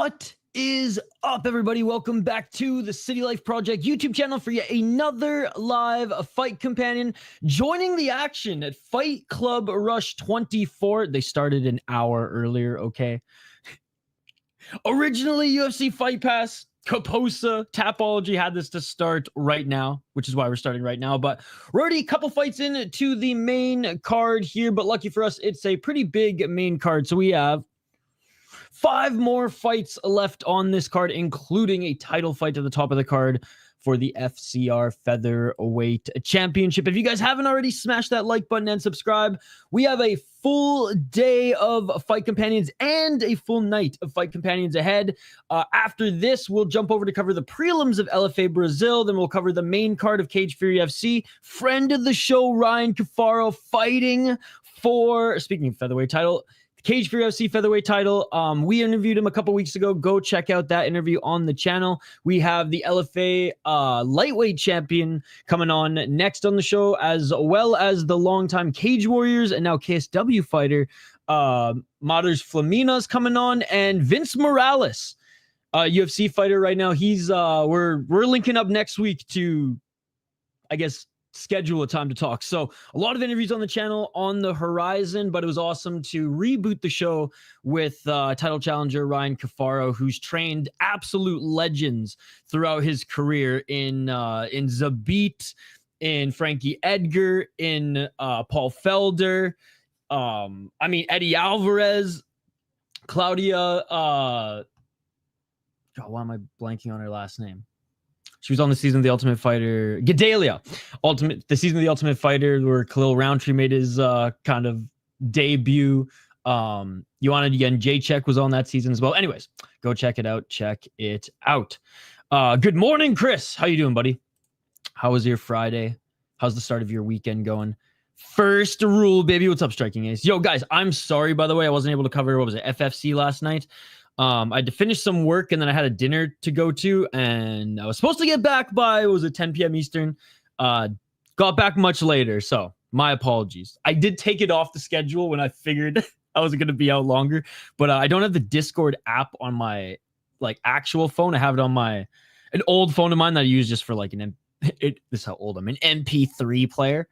What is up, everybody? Welcome back to the City Life Project YouTube channel for yet another live fight companion. Joining the action at Fight Club Rush 24. They started an hour earlier, okay? Originally, UFC Fight Pass, Kaposa, Tapology had this to start right now, which is why we're starting right now. But we're already a couple fights in to the main card here, but lucky for us, it's a pretty big main card. So we have 5 more fights left on this card, including a title fight at the top of the card for the FCR Featherweight Championship. If you guys haven't already, smash that like button and subscribe. We have a full day of fight companions and a full night of fight companions ahead. After this, we'll jump over to cover the prelims of LFA Brazil. Then we'll cover the main card of Cage Fury FC. Friend of the show, Ryan Cafaro, fighting for, speaking of featherweight title, Cage Fury FC featherweight title. We interviewed him a couple weeks ago. Go check out that interview on the channel. We have the LFA lightweight champion coming on next on the show, as well as the longtime Cage Warriors and now KSW fighter Matters Flaminas coming on, and Vince Morales, UFC fighter right now. He's we're linking up next week to, I guess, schedule a time to talk. So a lot of interviews on the channel on the horizon, but it was awesome to reboot the show with title challenger Ryan Cafaro, who's trained absolute legends throughout his career in Zabit, in Frankie Edgar, in Paul Felder, Eddie Alvarez, Claudia, why am I blanking on her last name? She was on the season of The Ultimate Fighter. Gedalia. The season of The Ultimate Fighter, where Khalil Roundtree made his kind of debut. Joanna Jacek was on that season as well. Anyways, go check it out. Check it out. Good morning, Chris. How you doing, buddy? How was your Friday? How's the start of your weekend going? First rule, baby. What's up, Striking Ace? Yo, guys, I'm sorry, by the way. I wasn't able to cover, what was it, FFC last night. I had to finish some work, and then I had a dinner to go to, and I was supposed to get back by, was it 10 p.m. Eastern? Got back much later, so my apologies. I did take it off the schedule when I figured I was going to be out longer, but I don't have the Discord app on my actual phone. I have it on an old phone of mine that I use just for this is how old I'm, an MP3 player,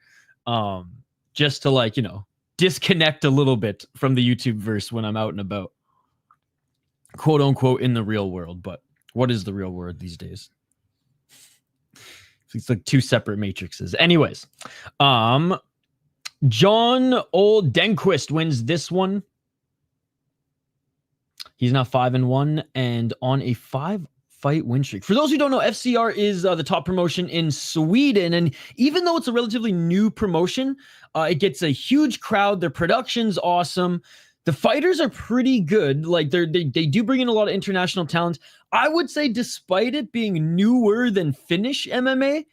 just to disconnect a little bit from the YouTube verse when I'm out and about. Quote unquote in the real world, but what is the real world these days? It's like 2 separate matrices. Anyways, John Oldenqvist wins this one. He's now 5-1 and on a 5-fight win streak. For those who don't know, FCR is the top promotion in Sweden, and even though it's a relatively new promotion, it gets a huge crowd. Their production's awesome. The fighters are pretty good. They do bring in a lot of international talent. I would say, despite it being newer than Finnish MMA,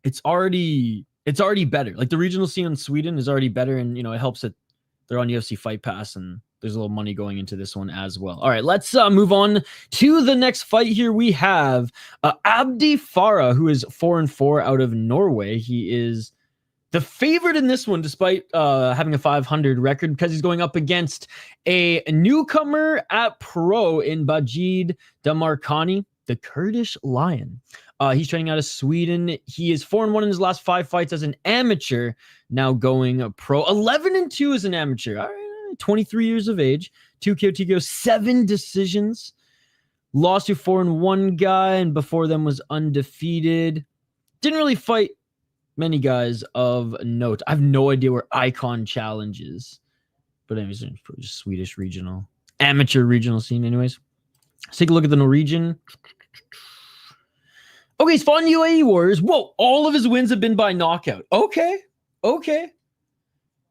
it's already better. Like, the regional scene in Sweden is already better, and it helps that they're on UFC Fight Pass, and there's a little money going into this one as well. All right, let's move on to the next fight here. We have Abdi Farah, who is 4-4 out of Norway. He is the favorite in this one, despite having a 500 record, because he's going up against a newcomer at pro in Bajad Damarkani, the Kurdish Lion. He's training out of Sweden. He is 4-1 in his last 5 fights as an amateur, now going pro. 11-2 as an amateur. All right, 23 years of age, 2 KO, TKO, 7 decisions. Lost to 4-1 guy, and before them was undefeated. Didn't really fight many guys of note. I have no idea where Icon Challenge is, but anyways, just Swedish regional, amateur regional scene. Anyways, let's take a look at the Norwegian. Okay, he's fought in UAE Warriors. Whoa, all of his wins have been by knockout. Okay.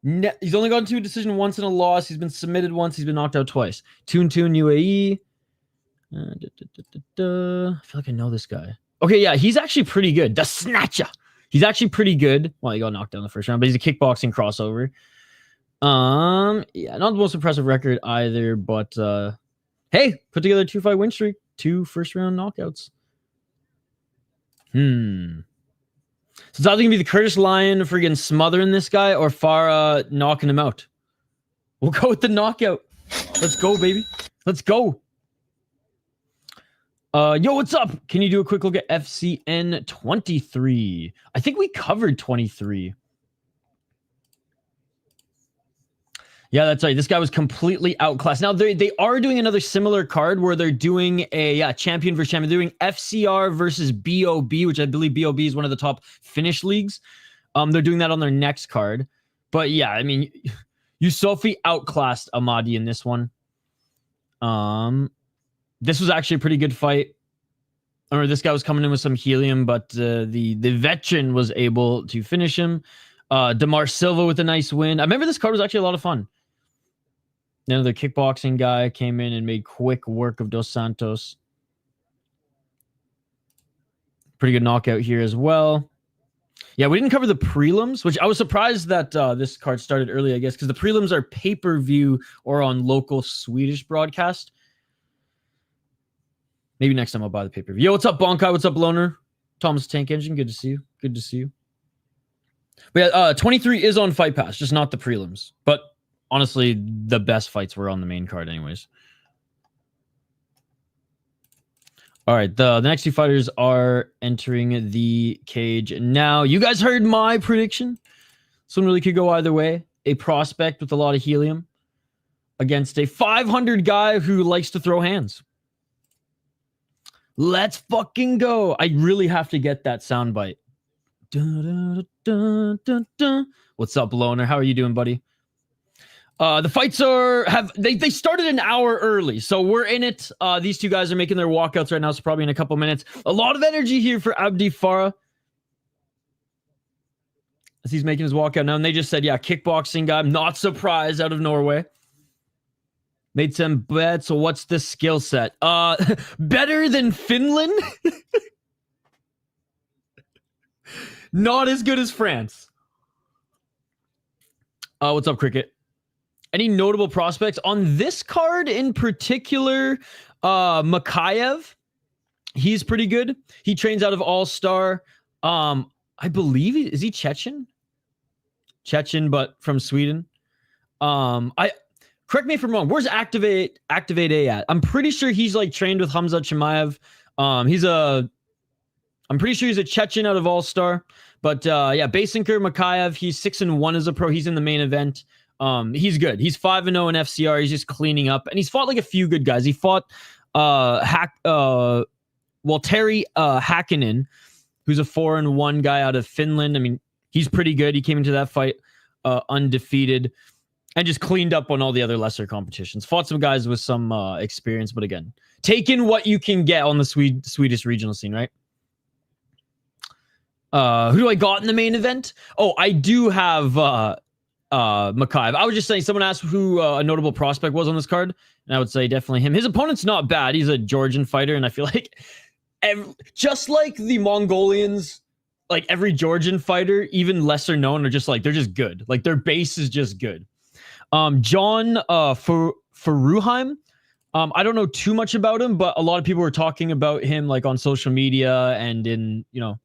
He's only gotten to a decision once and a loss. He's been submitted once. He's been knocked out twice. 2-2 in UAE. I feel like I know this guy. Okay, yeah, he's actually pretty good. The Snatcher. He's actually pretty good. Well, he got knocked down the first round, but he's a kickboxing crossover. Yeah, not the most impressive record either, but hey, put together a 2-fight win streak, 2 first-round knockouts. So it's either gonna be the Kurdish Lion friggin' smothering this guy or Farah knocking him out. We'll go with the knockout. Let's go, baby. Let's go. Yo, what's up? Can you do a quick look at FCN 23? I think we covered 23. Yeah, that's right. This guy was completely outclassed. Now they are doing another similar card where they're doing a champion versus champion. They're doing FCR versus BOB, which I believe BOB is one of the top Finnish leagues. They're doing that on their next card. But yeah, I mean, Yusofi outclassed Amadi in this one. This was actually a pretty good fight. Or this guy was coming in with some helium, but the veteran was able to finish him. Damar Silva with a nice win. I remember this card was actually a lot of fun. Another kickboxing guy came in and made quick work of Dos Santos. Pretty good knockout here as well. Yeah, we didn't cover the prelims, which I was surprised that this card started early, I guess, because the prelims are pay-per-view or on local Swedish broadcast. Maybe next time I'll buy the pay-per-view. Yo, what's up, Bonkai? What's up, Loner? Thomas Tank Engine, good to see you. Good to see you. But yeah, 23 is on Fight Pass, just not the prelims. But honestly, the best fights were on the main card anyways. All right, the next two fighters are entering the cage now. You guys heard my prediction. This one really could go either way. A prospect with a lot of helium against a 500 guy who likes to throw hands. Let's fucking go. I really have to get that soundbite. Dun, dun, dun, dun. What's up, Loner? How are you doing, buddy? The fights they started an hour early, so we're in it. These two guys are making their walkouts right now, so probably in a couple minutes. A lot of energy here for Abdi Farah as he's making his walkout now. And they just said, yeah, kickboxing guy. I'm not surprised, out of Norway. Made some bets. So what's the skill set? Better than Finland? Not as good as France. What's up, Cricket? Any notable prospects on this card in particular? Makaev, he's pretty good. He trains out of All Star. I believe is he Chechen? Chechen, but from Sweden. Correct me if I'm wrong. Where's Activate A at? I'm pretty sure he's like trained with Hamza Chimaev. I'm pretty sure he's a Chechen out of All Star. But yeah, Baysangur, Makaev, he's 6-1 as a pro. He's in the main event. He's good. He's 5-0 in FCR. He's just cleaning up, and he's fought like a few good guys. He fought Terry Hakkinen, who's a 4-1 guy out of Finland. I mean, he's pretty good. He came into that fight undefeated and just cleaned up on all the other lesser competitions. Fought some guys with some experience, but again, taking what you can get on the Swedish regional scene, right? Who do I got in the main event? Oh, I do have Makaev. I was just saying, someone asked who a notable prospect was on this card, and I would say definitely him. His opponent's not bad. He's a Georgian fighter, and I feel like just like the Mongolians, like every Georgian fighter, even lesser known, are just like, they're just good. Like their base is just good. John Furuheim. I don't know too much about him, but a lot of people were talking about him like on social media and in, you know,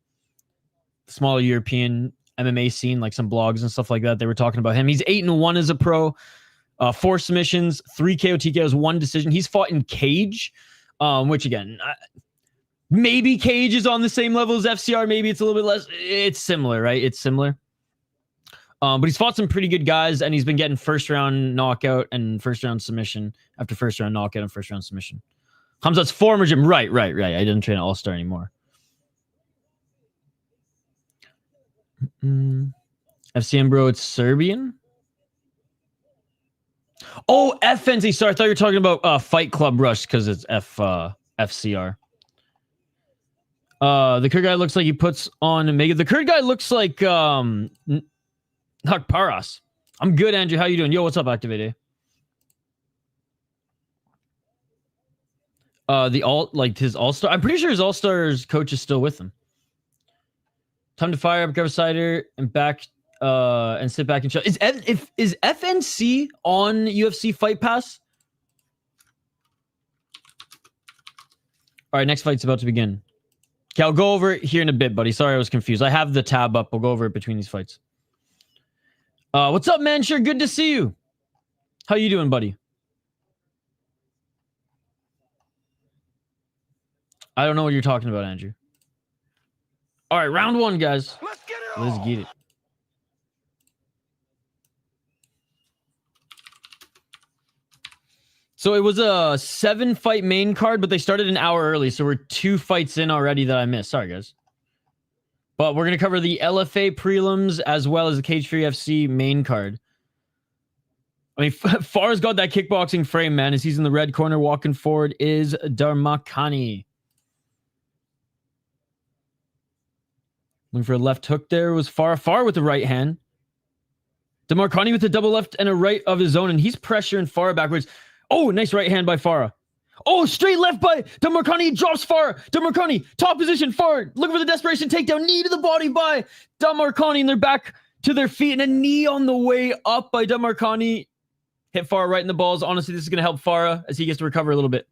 smaller European MMA scene, like some blogs and stuff like that. They were talking about him. He's 8-1 as a pro, 4 submissions, 3 KO TKOs, 1 decision. He's fought in cage, which again, maybe cage is on the same level as FCR. Maybe it's a little bit less. It's similar, right? It's similar. But he's fought some pretty good guys, and he's been getting first round knockout and first round submission after first round knockout and first round submission. Hamza's former gym. Right. I didn't train at All-Star anymore. FCM, bro, it's Serbian. Oh, FNC. Sorry, I thought you were talking about Fight Club Rush because it's FCR. The Kurd guy looks like he puts on Mega. The Kurd guy looks like Paras. I'm good, Andrew. How you doing? Yo, what's up, Activate? His All-Star. I'm pretty sure his All-Stars coach is still with him. Time to fire up Grab Cider and back and sit back and chill. Is FNC on UFC Fight Pass? All right, next fight's about to begin. Okay, I'll go over it here in a bit, buddy. Sorry, I was confused. I have the tab up. We'll go over it between these fights. What's up, man? Sure, good to see you. How you doing, buddy? I don't know what you're talking about, Andrew. All right, round one, guys. Let's get it. So it was a 7-fight main card, but they started an hour early, so we're 2 fights in already that I missed. Sorry, guys. But we're going to cover the LFA prelims as well as the Cage Free FC main card. I mean, Farah's got that kickboxing frame, man. As he's in the red corner, walking forward is Damarkani. Looking for a left hook there was Farah. Farah with the right hand. Damarkani with the double left and a right of his own, and he's pressuring Farah backwards. Oh, nice right hand by Farah. Oh, straight left by Damarkani. Drops Farah. Damarkani, top position. Farah looking for the desperation takedown. Knee to the body by Damarkani, and they're back to their feet, and a knee on the way up by Damarkani. Hit Farah right in the balls. Honestly, this is going to help Farah as he gets to recover a little bit.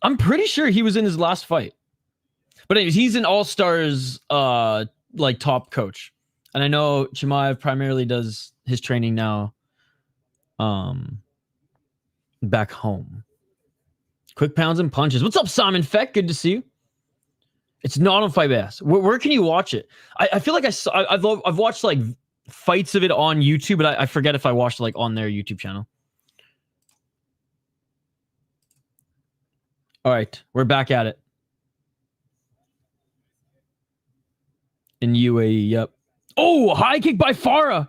I'm pretty sure he was in his last fight. But anyways, he's an all-stars like top coach. And I know Chimaev primarily does his training now back home. Quick pounds and punches. What's up, Simon Feck? Good to see you. It's not on Fight Bass. Where can you watch it? I feel like I've watched like fights of it on YouTube, but I forget if I watched it like on their YouTube channel. All right, we're back at it. In UAE, yep. Oh, high kick by Farah.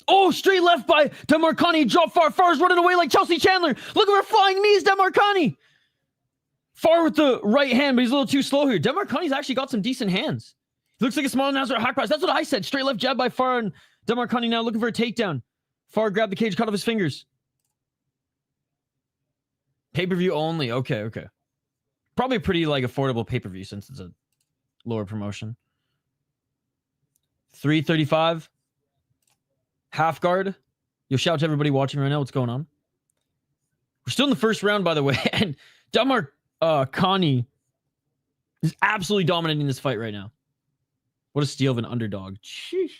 Oh, straight left by Damarkani. Drop Farah. Farah's running away like Chelsea Chandler. Look at her flying knees, Damarkani. Farah with the right hand, but he's a little too slow here. Damarkani's actually got some decent hands. He looks like a small announcer at Hack Price. That's what I said. Straight left jab by Farah, and Damarkani now looking for a takedown. Farah grabbed the cage, cut off his fingers. Pay-per-view only. Okay. Probably pretty like affordable pay-per-view since it's a lower promotion. 335. Half guard. Yo, shout out to everybody watching right now. What's going on? We're still in the first round, by the way. And Damarkani is absolutely dominating this fight right now. What a steal of an underdog. Sheesh.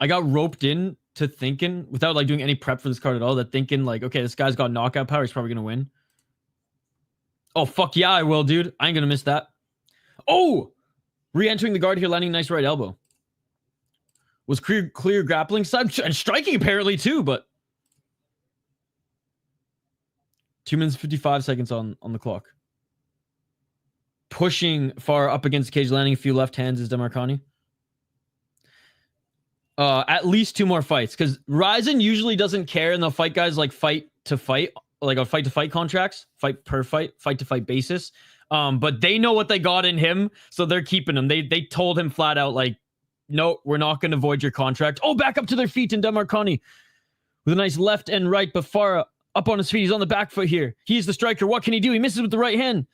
I got roped in to thinking, without like doing any prep for this card at all, that thinking like, okay, this guy's got knockout power. He's probably going to win. Oh, fuck yeah, I will, dude. I ain't going to miss that. Oh! Re-entering the guard here, landing a nice right elbow. Was clear grappling side and striking apparently too, but 2 minutes 55 seconds on the clock. Pushing Farah up against the cage, landing a few left hands is Damarkani. At least 2 more fights, because Ryzen usually doesn't care, and they'll fight guys like fight to fight, like on fight to fight contracts, fight per fight to fight basis. But they know what they got in him, so they're keeping him. They told him flat out, like, no, we're not going to void your contract. Oh, back up to their feet, and Damarkani with a nice left and right, but Farah up on his feet. He's on the back foot here. He's the striker. What can he do? He misses with the right hand.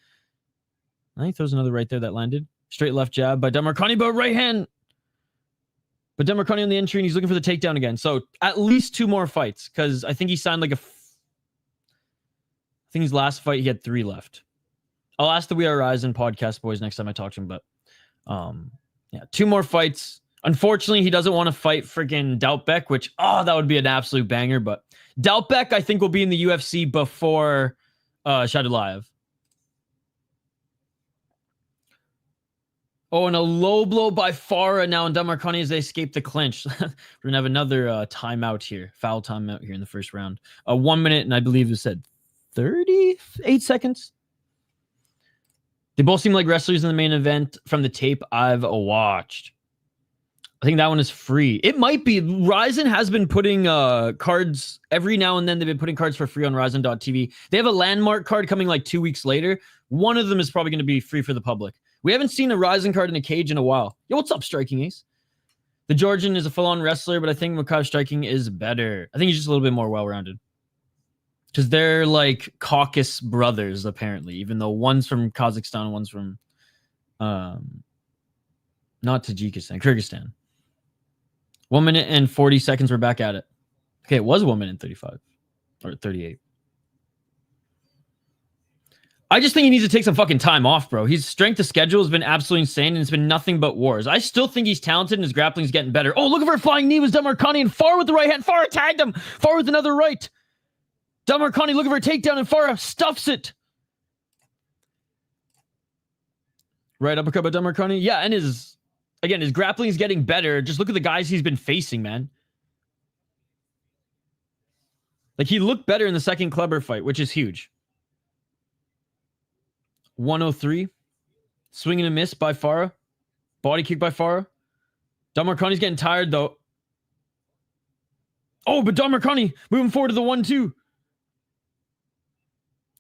He throws another right there that landed. Straight left jab by Damarkani, but right hand. But Damarkani on the entry, and he's looking for the takedown again. So at least 2 more fights, because I think he signed like I think his last fight, he had 3 left. I'll ask the We Are Ryzen podcast boys next time I talk to him, but yeah, 2 more fights. Unfortunately, he doesn't want to fight freaking Dolvik, which, that would be an absolute banger, but Dolvik, I think, will be in the UFC before Shadullayev. Oh, and a low blow by Farah now, and Damarkani as they escape the clinch. We're going to have another timeout here, foul timeout here in the first round. 1 minute, and I believe it said 38 seconds. They both seem like wrestlers in the main event from the tape I've watched. I think that one is free. It might be. Ryzen has been putting cards every now and then. They've been putting cards for free on Ryzen.tv. They have a landmark card coming like 2 weeks later. One of them is probably going to be free for the public. We haven't seen a Ryzen card in a cage in a while. Yo, what's up, Striking Ace? The Georgian is a full-on wrestler, but I think Makaev striking is better. I think he's just a little bit more well-rounded. Because they're like Caucasus brothers, apparently, even though one's from Kazakhstan, one's from not Tajikistan, Kyrgyzstan. 1 minute and 40 seconds. We're back at it. Okay, it was 1 minute and 35 or 38. I just think he needs to take some fucking time off, bro. His strength of schedule has been absolutely insane, and it's been nothing but wars. I still think he's talented, and his grappling's getting better. Oh, look at her flying knee was Damarkani, and Farah with the right hand. Farah tagged him. Farah with another right. Damarkani, look at her takedown, and Farah stuffs it. Right uppercut by Damarkani. Yeah, and his grappling is getting better. Just look at the guys he's been facing, man. Like, he looked better in the second Kleber fight, which is huge. 103. Swing and a miss by Farah. Body kick by Farah. Damarkani's getting tired, though. Oh, but Damarkani moving forward to the 1-2.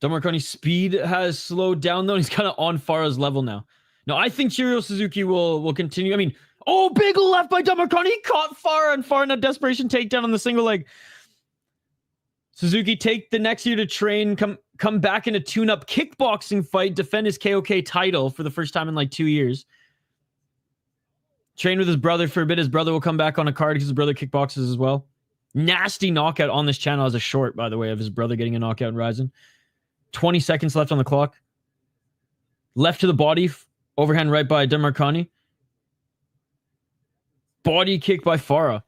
Damarkani's speed has slowed down, though. He's kind of on Farah's level now. No, I think Shiro Suzuki will continue. I mean, oh, big left by Damarkani. He caught Farah, and Farah in a desperation takedown on the single leg. Suzuki take the next year to train, come back in a tune-up kickboxing fight, defend his KOK title for the first time in like 2 years. Train with his brother for a bit. His brother will come back on a card because his brother kickboxes as well. Nasty knockout on this channel as a short, by the way, of his brother getting a knockout in Ryzen. 20 seconds left on the clock. Left to the body. Overhand right by Damarkani. Body kick by Farah.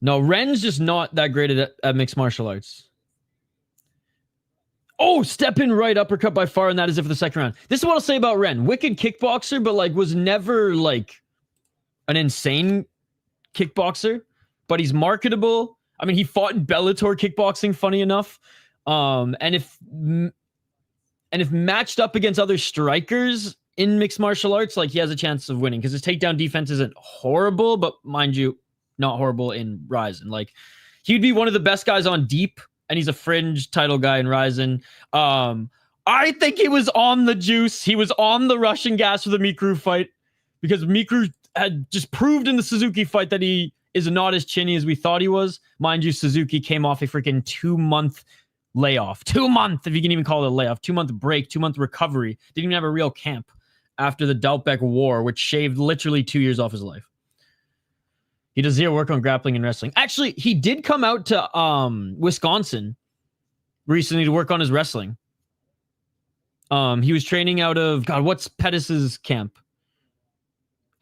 No, Ren's just not that great at mixed martial arts. Oh, step in right uppercut by Farah, and that is it for the second round. This is what I'll say about Ren. Wicked kickboxer, but like was never like an insane kickboxer. But he's marketable. I mean, he fought in Bellator kickboxing, funny enough. And if matched up against other strikers in mixed martial arts, like he has a chance of winning because his takedown defense isn't horrible, but mind you, not horrible in Ryzen. Like, he'd be one of the best guys on Deep, and he's a fringe title guy in Ryzen. I think he was on the juice. He was on the Russian gas for the Mikru fight because Mikru had just proved in the Suzuki fight that he is not as chinny as we thought he was. Mind you, Suzuki came off a freaking 2-month layoff. 2 month, if you can even call it a layoff. 2-month break, 2-month recovery. Didn't even have a real camp after the Daltbeck War, which shaved literally 2 years off his life. He does zero work on grappling and wrestling. Actually, he did come out to Wisconsin recently to work on his wrestling. He was training out of, God, what's Pettis's camp?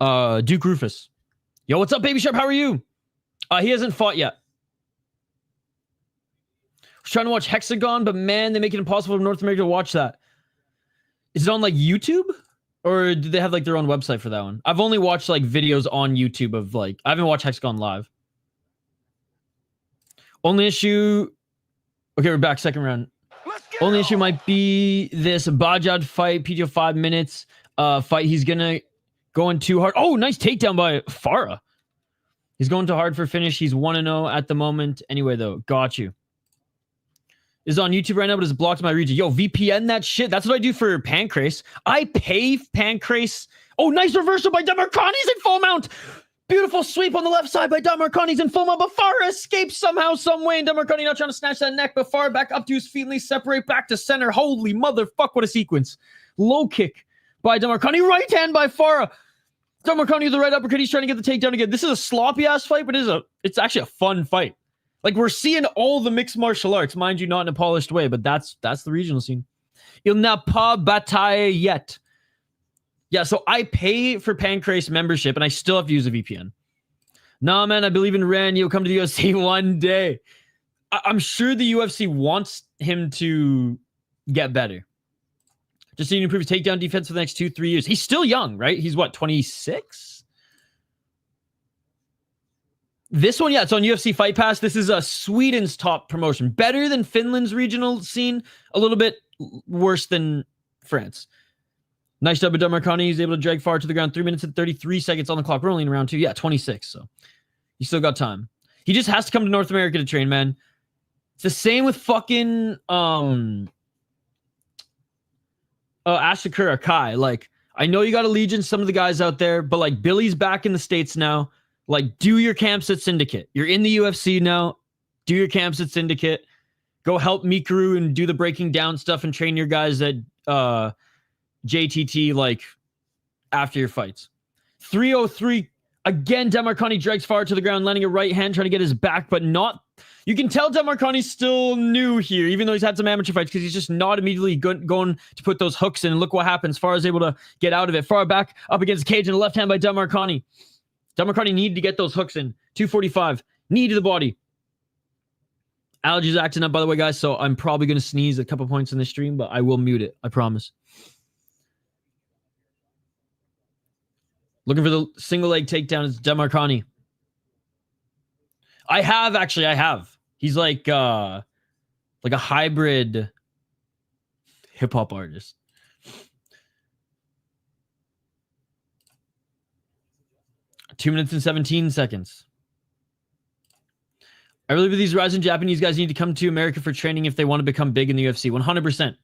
Duke Rufus. Yo, what's up, Baby Sharp? How are you? He hasn't fought yet. I was trying to watch Hexagon, but man, they make it impossible for North America to watch that. Is it on like YouTube? Or do they have like their own website for that one? I've only watched like videos on YouTube of like, I haven't watched Hexagon live. Only issue. Okay, we're back. Second round. Only issue might be this Bajad fight, PTO 5 minutes fight. He's gonna going too hard. Oh, nice takedown by Farah. He's going too hard for finish. He's 1-0 at the moment. Anyway, though, got you. Is on YouTube right now, but it's blocked my region. Yo, VPN that shit. That's what I do for Pancrase. I pay Pancrase. Oh, nice reversal by Damarkani's in full mount. Beautiful sweep on the left side by Damarkani's in full mount. But Farah escapes somehow, some way. And Damarkani not trying to snatch that neck. But Farah back up to his feet and they separate back to center. Holy motherfuck, what a sequence. Low kick by Damarkani. Right hand by Farah. Damarkani with the right uppercut. He's trying to get the takedown again. This is a sloppy-ass fight, but it's actually a fun fight. Like, we're seeing all the mixed martial arts, mind you, not in a polished way, but that's the regional scene. Il n'a pas bataille yet. Yeah, so I pay for Pancrase membership, and I still have to use a VPN. Nah, man, I believe in Ren. You'll come to the UFC one day. I'm sure the UFC wants him to get better. Just need to improve his takedown defense for the next 2-3 years. He's still young, right? He's what, 26? This one, yeah, it's on UFC Fight Pass. This is Sweden's top promotion. Better than Finland's regional scene. A little bit worse than France. Nice job by Damarkani. He's able to drag Farah to the ground. 3 minutes and 33 seconds on the clock. We're only in round 2. Yeah, 26. So you still got time. He just has to come to North America to train, man. It's the same with fucking Ashikura Kai. Like, I know you got allegiance, some of the guys out there, but like Billy's back in the States now. Like, do your camps at Syndicate. You're in the UFC now. Do your camps at Syndicate. Go help Mikuru and do the breaking down stuff and train your guys at JTT, like, after your fights. 303. Again, Damarkani drags Farah to the ground, landing a right hand, trying to get his back, but not You can tell Damarkani's still new here, even though he's had some amateur fights, because he's just not immediately going to put those hooks in. And look what happens. Farah is able to get out of it. Farah back up against the cage and a left hand by Damarkani. Damarkani needed to get those hooks in. 245. Knee to the body. Allergies acting up, by the way, guys, so I'm probably going to sneeze a couple points in the stream, but I will mute it. I promise. Looking for the single leg takedown is Damarkani. I have. He's like a hybrid hip-hop artist. Two minutes and 17 seconds. I really believe these rising Japanese guys need to come to America for training if they want to become big in the UFC. 100%.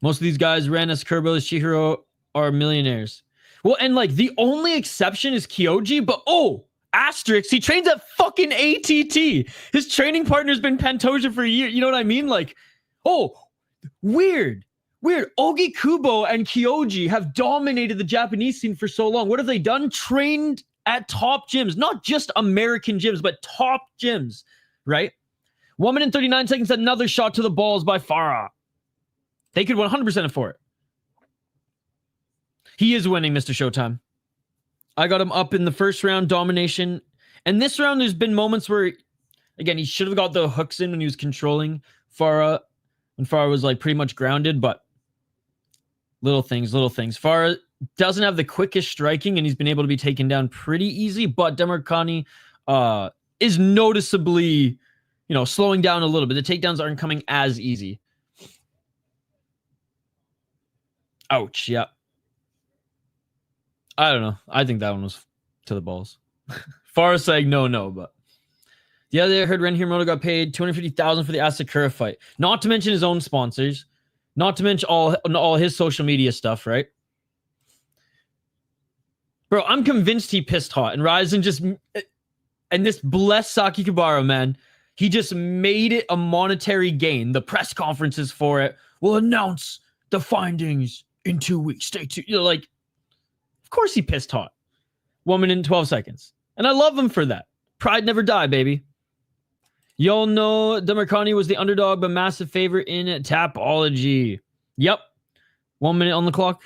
Most of these guys, Ranas, Kerbil, Chihiro, are millionaires. Well, and like the only exception is Kyoji, but asterisk, he trains at fucking ATT. His training partner's been Pantoja for a year. You know what I mean? Like, weird. Ogi Kubo and Kyoji have dominated the Japanese scene for so long. What have they done? Trained at top gyms, not just American gyms, but top gyms, right? 1 minute and 39 seconds, another shot to the balls by Farah. They could 100% afford it. He is winning, Mr. Showtime. I got him up in the first round, domination. And this round, there's been moments where, again, he should have got the hooks in when he was controlling Farah, when Farah was like pretty much grounded, but little things. Farah doesn't have the quickest striking, and he's been able to be taken down pretty easy, but Damarkani is noticeably, slowing down a little bit. The takedowns aren't coming as easy. Ouch, yeah. I don't know. I think that one was to the balls. Farah saying no, but the other day I heard Ren Hiromoto got paid $250,000 for the Asakura fight. Not to mention his own sponsors. Not to mention all his social media stuff, right? Bro, I'm convinced he pissed hot. And Ryzen and this blessed Saki Kabara, man, he just made it a monetary gain. The press conferences for it will announce the findings in 2 weeks. Stay tuned. Of course he pissed hot. 1 minute and 12 seconds. And I love him for that. Pride never die, baby. Y'all know Damarkani was the underdog, but massive favorite in Tapology. Yep. 1 minute on the clock.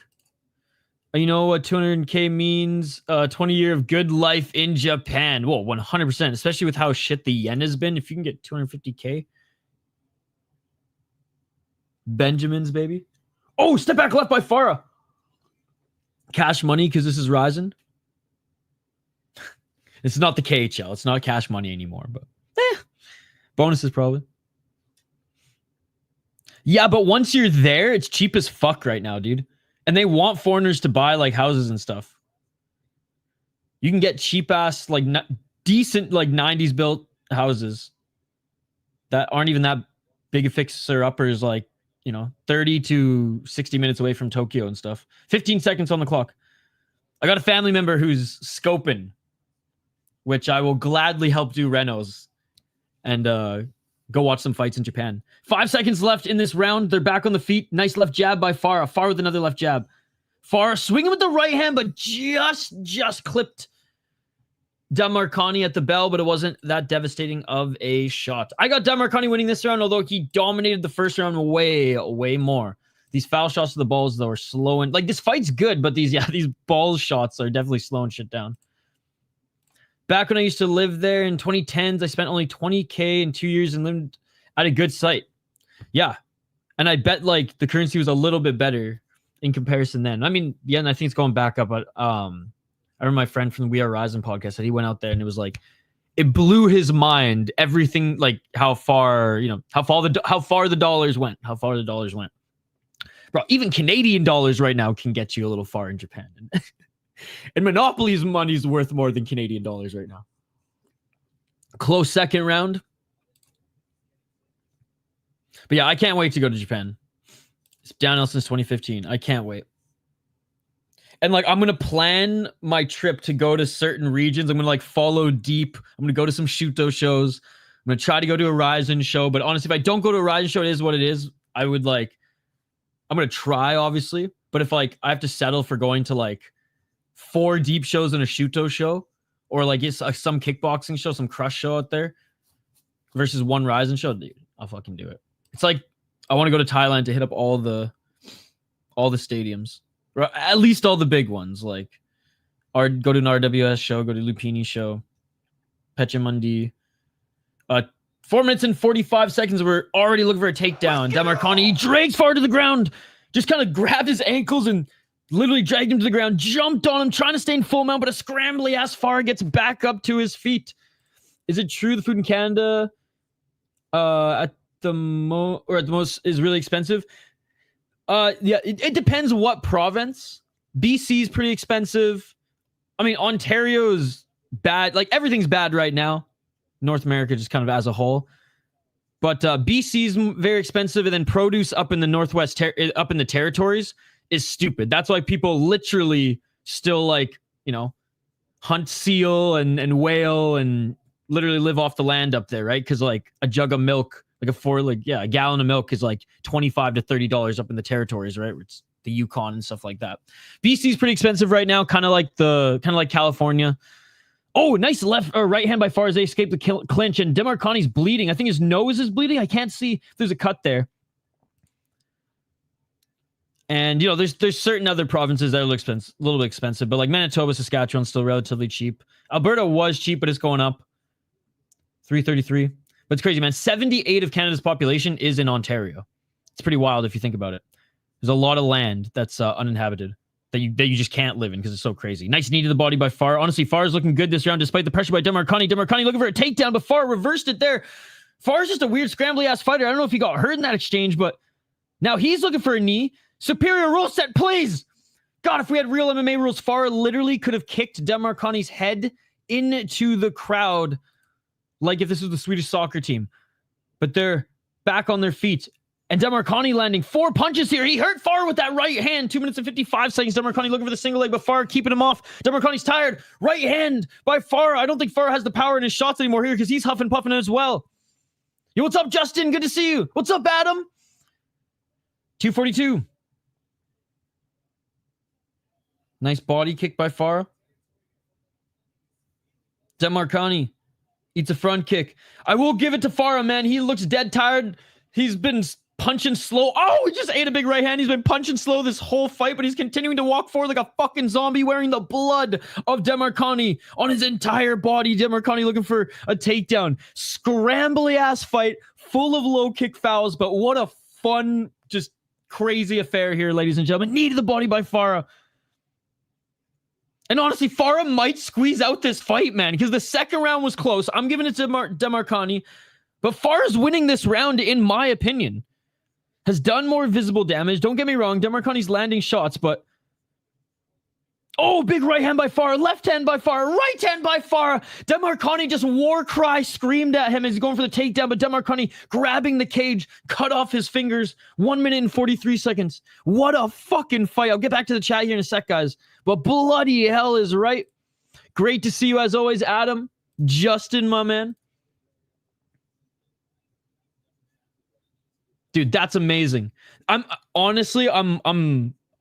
You know what 200K means? 20 year of good life in Japan. Whoa, 100%. Especially with how shit the yen has been. If you can get 250K. Benjamins, baby. Oh, step back left by Farah. Cash money because this is Ryzen. It's not the KHL. It's not cash money anymore, but bonuses probably. Yeah, but once you're there, it's cheap as fuck right now, dude. And they want foreigners to buy like houses and stuff. You can get cheap ass, like decent, like 90s built houses that aren't even that big a fixer uppers, like, 30 to 60 minutes away from Tokyo and stuff. 15 seconds on the clock. I got a family member who's scoping, which I will gladly help do renos and go watch some fights in Japan. 5 seconds left in this round. They're back on the feet. Nice left jab by Farah. Farah with another left jab. Farah swinging with the right hand, but just clipped Damarkani at the bell, but it wasn't that devastating of a shot. I got Damarkani winning this round, although he dominated the first round way more. These foul shots to the balls, though, are slowing. Like, this fight's good, but these ball shots are definitely slowing shit down. Back when I used to live there in 2010s, I spent only 20K in 2 years and lived at a good site. Yeah. And I bet, like, the currency was a little bit better in comparison then. I mean, yeah, and I think it's going back up, but I remember my friend from the We Are Rising podcast said he went out there and it was like, it blew his mind, everything, like how far the dollars went. Bro, even Canadian dollars right now can get you a little far in Japan. And Monopoly's money's worth more than Canadian dollars right now. Close second round. But yeah, I can't wait to go to Japan. It's downhill since 2015. I can't wait. And like, I'm going to plan my trip to go to certain regions. I'm going to like follow deep. I'm going to go to some Shuto shows. I'm going to try to go to a Ryzen show. But honestly, if I don't go to a Ryzen show, it is what it is. I'm going to try, obviously. But if like I have to settle for going to like 4 deep shows and a Shuto show, or like it's some kickboxing show, some crush show out there versus one Ryzen show, dude, I'll fucking do it. It's like I want to go to Thailand to hit up all the stadiums, or at least all the big ones, like go to an RWS show, go to Lupini show, Pechamundi. 4 minutes and 45 seconds. We're already looking for a takedown. Damarkani drags Farah to the ground, just kind of grabbed his ankles and literally dragged him to the ground, jumped on him, trying to stay in full mount, but a scrambly ass Farah gets back up to his feet. Is it true the food in Canada at the most is really expensive? Yeah, it depends what province. BC is pretty expensive. I mean, Ontario's bad. Like, everything's bad right now. North America just kind of as a whole. But BC's very expensive, and then produce up in the Northwest, up in the territories is stupid. That's why people literally still, like, you know, hunt seal and whale and literally live off the land up there, right? Because like a jug of milk, like a gallon of milk is like $25 to $30 up in the territories, right? It's the Yukon and stuff like that. BC's pretty expensive right now, kind of like California. Oh, nice left or right hand by Farah. They escaped the clinch, and Damarkani's bleeding. I think his nose is bleeding. I can't see if there's a cut there. And, you know, there's certain other provinces that are a little bit expensive, but like Manitoba, Saskatchewan's still relatively cheap. Alberta was cheap, but it's going up. $3.33. But it's crazy, man. 78 of Canada's population is in Ontario. It's pretty wild if you think about it. There's a lot of land that's uninhabited that you just can't live in because it's so crazy. Nice knee to the body by Farah. Honestly, Farah's looking good this round despite the pressure by Damarkani. Damarkani looking for a takedown, but Farah reversed it there. Farah's just a weird scrambly-ass fighter. I don't know if he got hurt in that exchange, but now he's looking for a knee. Superior rule set, please. God, if we had real MMA rules, Farah literally could have kicked Damarkani's head into the crowd like if this was the Swedish soccer team. But they're back on their feet. And Damarkani landing 4 punches here. He hurt Farah with that right hand. 2 minutes and 55 seconds. Damarkani looking for the single leg, but Farah keeping him off. Damarkani's tired. Right hand by Farah. I don't think Farah has the power in his shots anymore here because he's huffing puffing as well. Yo, what's up, Justin? Good to see you. What's up, Adam? 242. Nice body kick by Farah. Damarkani eats a front kick. I will give it to Farah, man. He looks dead tired. He's been punching slow. Oh, he just ate a big right hand. He's been punching slow this whole fight, but he's continuing to walk forward like a fucking zombie, wearing the blood of Damarkani on his entire body. Damarkani looking for a takedown. Scrambly ass fight, full of low kick fouls, but what a fun, just crazy affair here, ladies and gentlemen. Knee to the body by Farah. And honestly, Farah might squeeze out this fight, man, because the second round was close. I'm giving it to Damarkani, but Farah's winning this round, in my opinion. Has done more visible damage. Don't get me wrong, Damarkani's landing shots, but... Oh, big right hand by Farah, left hand by Farah, right hand by Farah. Damarkani just war cry screamed at him as he's going for the takedown, but Damarkani grabbing the cage, cut off his fingers. 1 minute and 43 seconds. What a fucking fight. I'll get back to the chat here in a sec, guys. But bloody hell is right. Great to see you as always, Adam. Justin, my man. Dude, that's amazing. I'm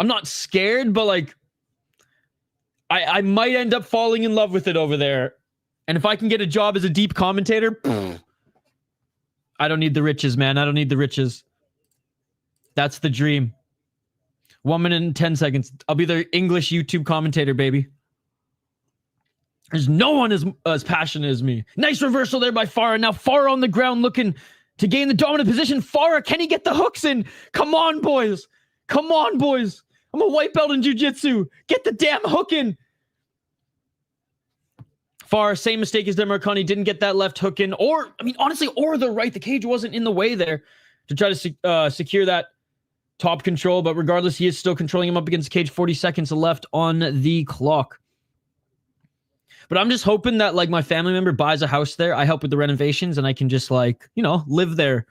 not scared, but like I might end up falling in love with it over there. And if I can get a job as a deep commentator, I don't need the riches, man. I don't need the riches. That's the dream. 1 minute and 10 seconds. I'll be the English YouTube commentator, baby. There's no one as passionate as me. Nice reversal there by Farah. Now Farah on the ground looking to gain the dominant position. Farah, can he get the hooks in? Come on, boys. Come on, boys. I'm a white belt in jiu-jitsu. Get the damn hook in. Farah, same mistake as Damarkani. Didn't get that left hook in. Or, I mean, honestly, or the right. The cage wasn't in the way there to try to secure that top control. But regardless, he is still controlling him up against the cage. 40 seconds left on the clock. But I'm just hoping that, like, my family member buys a house there. I help with the renovations, and I can just, like, you know, live there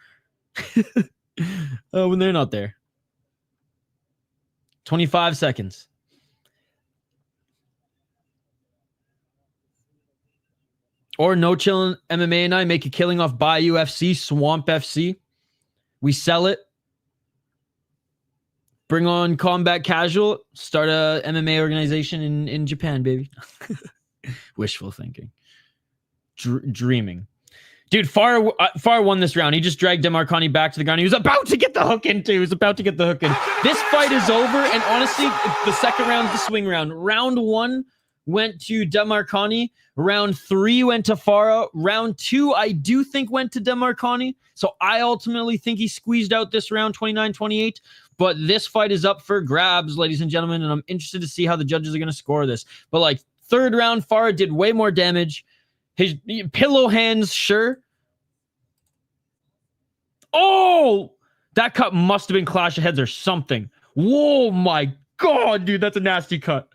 when they're not there. 25 seconds. Or No Chillin' MMA and I make a killing off Bayou UFC, Swamp FC. We sell it. Bring on Combat Casual. Start a MMA organization in Japan, baby. Wishful thinking. Dreaming. Dude, Farah won this round. He just dragged Damarkani back to the ground. He was about to get the hook in, too. This fight is over, and honestly, the second round is the swing round. Round 1 went to Damarkani. Round 3 went to Farah. Round 2, I do think, went to Damarkani. So I ultimately think he squeezed out this round 29-28. But this fight is up for grabs, ladies and gentlemen, and I'm interested to see how the judges are going to score this. But, like, third round, Farah did way more damage. His pillow hands, sure. Oh! That cut must have been clash of heads or something. Whoa, my God, dude, that's a nasty cut.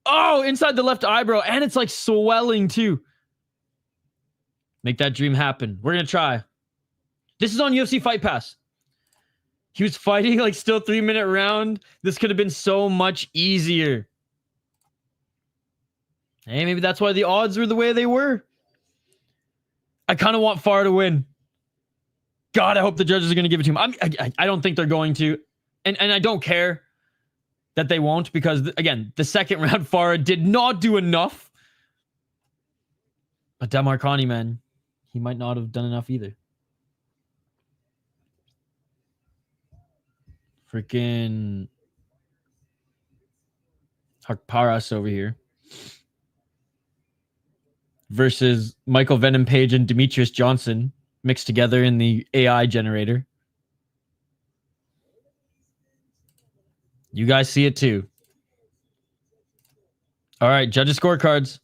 Oh, inside the left eyebrow, and it's like swelling too. Make that dream happen. We're going to try. This is on UFC Fight Pass. He was fighting like still 3-minute round. This could have been so much easier. Hey, maybe that's why the odds were the way they were. I kind of want Farah to win. God, I hope the judges are going to give it to him. I don't think they're going to. And I don't care that they won't, because, again, the second round, Farah did not do enough. But Damarkani, man, he might not have done enough either. Freaking Harparas over here versus Michael Venom Page and Demetrius Johnson mixed together in the AI generator. You guys see it too. All right, judges' scorecards.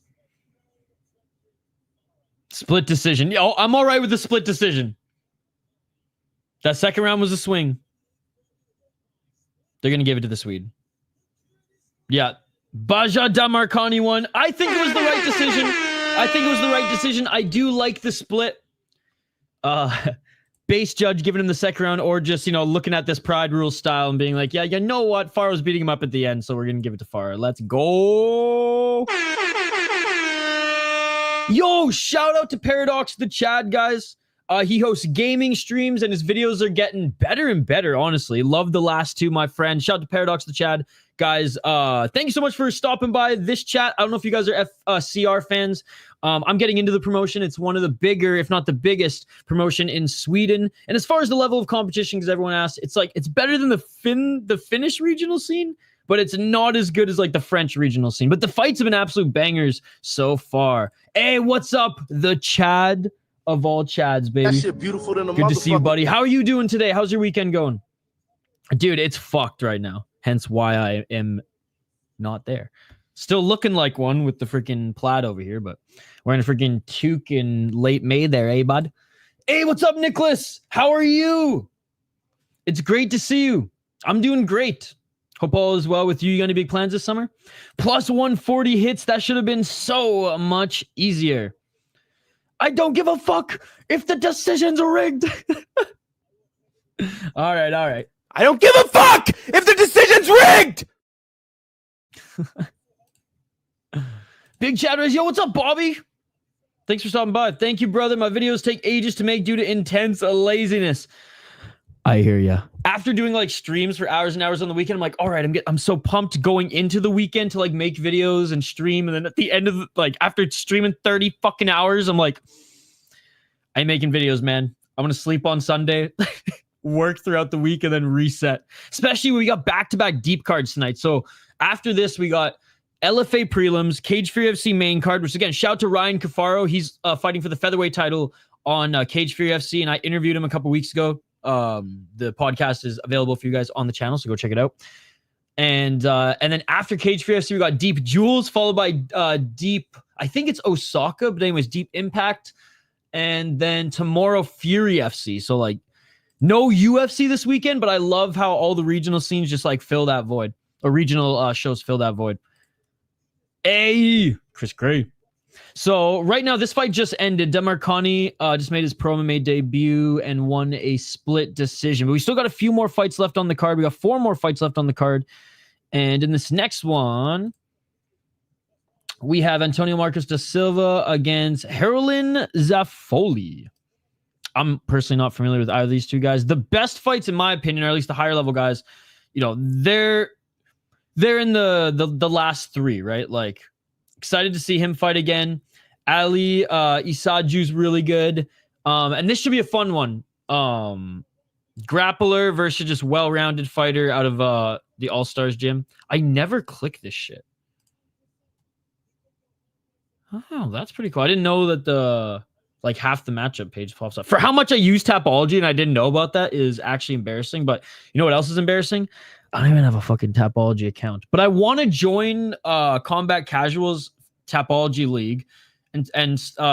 Split decision. Oh, I'm all right with the split decision. That second round was a swing. They're going to give it to the Swede. Yeah. Bajad Damarkani won. I think it was the right decision. I do like the split. Base judge giving him the second round, or just, you know, looking at this Pride Rule style and being like, yeah, you know what? Farah was beating him up at the end, so we're going to give it to Farah. Let's go. Yo, shout out to Paradox the Chad, guys. He hosts gaming streams, and his videos are getting better and better, honestly. Love the last two, my friend. Shout out to Paradox the Chad. Guys, thank you so much for stopping by this chat. I don't know if you guys are FCR fans. I'm getting into the promotion. It's one of the bigger, if not the biggest, promotion in Sweden. And as far as the level of competition, because everyone asks, it's like, it's better than the Finnish regional scene, but it's not as good as like the French regional scene. But the fights have been absolute bangers so far. Hey, what's up, the Chad of all Chads, baby? That shit beautiful than a Good to see you, buddy. How are you doing today? How's your weekend going? Dude, it's fucked right now. Hence why I am not there. Still looking like one with the freaking plaid over here, but wearing a freaking toque in late May there, eh, bud? Hey, what's up, Nicholas? How are you? It's great to see you. I'm doing great. Hope all is well with you. You got any big plans this summer? Plus 140 hits. That should have been so much easier. I don't give a fuck if the decision's rigged. All right. I don't give a fuck if the decision's rigged. Big chatters. Yo, what's up, Bobby? Thanks for stopping by. Thank you, brother. My videos take ages to make due to intense laziness. I hear ya. After doing like streams for hours and hours on the weekend, I'm like, all right, I'm so pumped going into the weekend to like make videos and stream. And then at the end of like after streaming 30 fucking hours, I'm like, I ain't making videos, man. I'm going to sleep on Sunday, work throughout the week, and then reset. Especially when we got back-to-back deep cards tonight. So after this, we got LFA prelims, Cage Fury FC main card, which again, shout out to Ryan Cafaro. He's fighting for the featherweight title on Cage Fury FC, and I interviewed him a couple weeks ago. The podcast is available for you guys on the channel, so go check it out. And then after Cage Fury FC, we got Deep Jewels, followed by Deep, I think it's Osaka, but anyways, Deep Impact. And then tomorrow, Fury FC. So like no UFC this weekend, but I love how all the regional scenes just like fill that void. Or regional shows fill that void. Hey, Chris Gray. So right now, this fight just ended. Damarkani just made his pro MMA debut and won a split decision. But we still got a few more fights left on the card. We got 4 more fights left on the card. And in this next one, we have Antônio Marcos da Silva against Herolind Xhafolli. I'm personally not familiar with either of these two guys. The best fights, in my opinion, or at least the higher level guys, you know, they're in the last 3, right? Like Excited to see him fight again. Ali Isajew's really good. And this should be a fun one. Grappler versus just well-rounded fighter out of the All-Stars gym. I never click this shit. Oh, that's pretty cool. I didn't know that the like half the matchup page pops up. For how much I use Tapology and I didn't know about that is actually embarrassing. But you know what else is embarrassing? I don't even have a fucking Tapology account. But I want to join Combat Casual's Tapology League and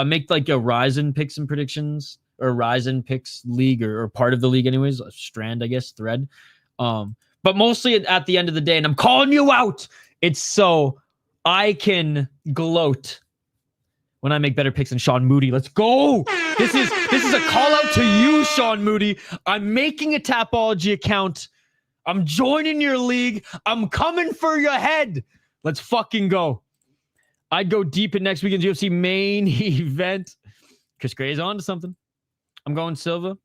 make like a Ryzen picks and predictions or Ryzen picks league or part of the league anyways. A strand, I guess, thread. But mostly at the end of the day, and I'm calling you out, it's so I can gloat when I make better picks than Sean Moody. Let's go. This is a call out to you, Sean Moody. I'm making a Tapology account. I'm joining your league. I'm coming for your head. Let's fucking go. I'd go deep in next weekend's UFC main event. Chris Gray's on to something. I'm going Silva.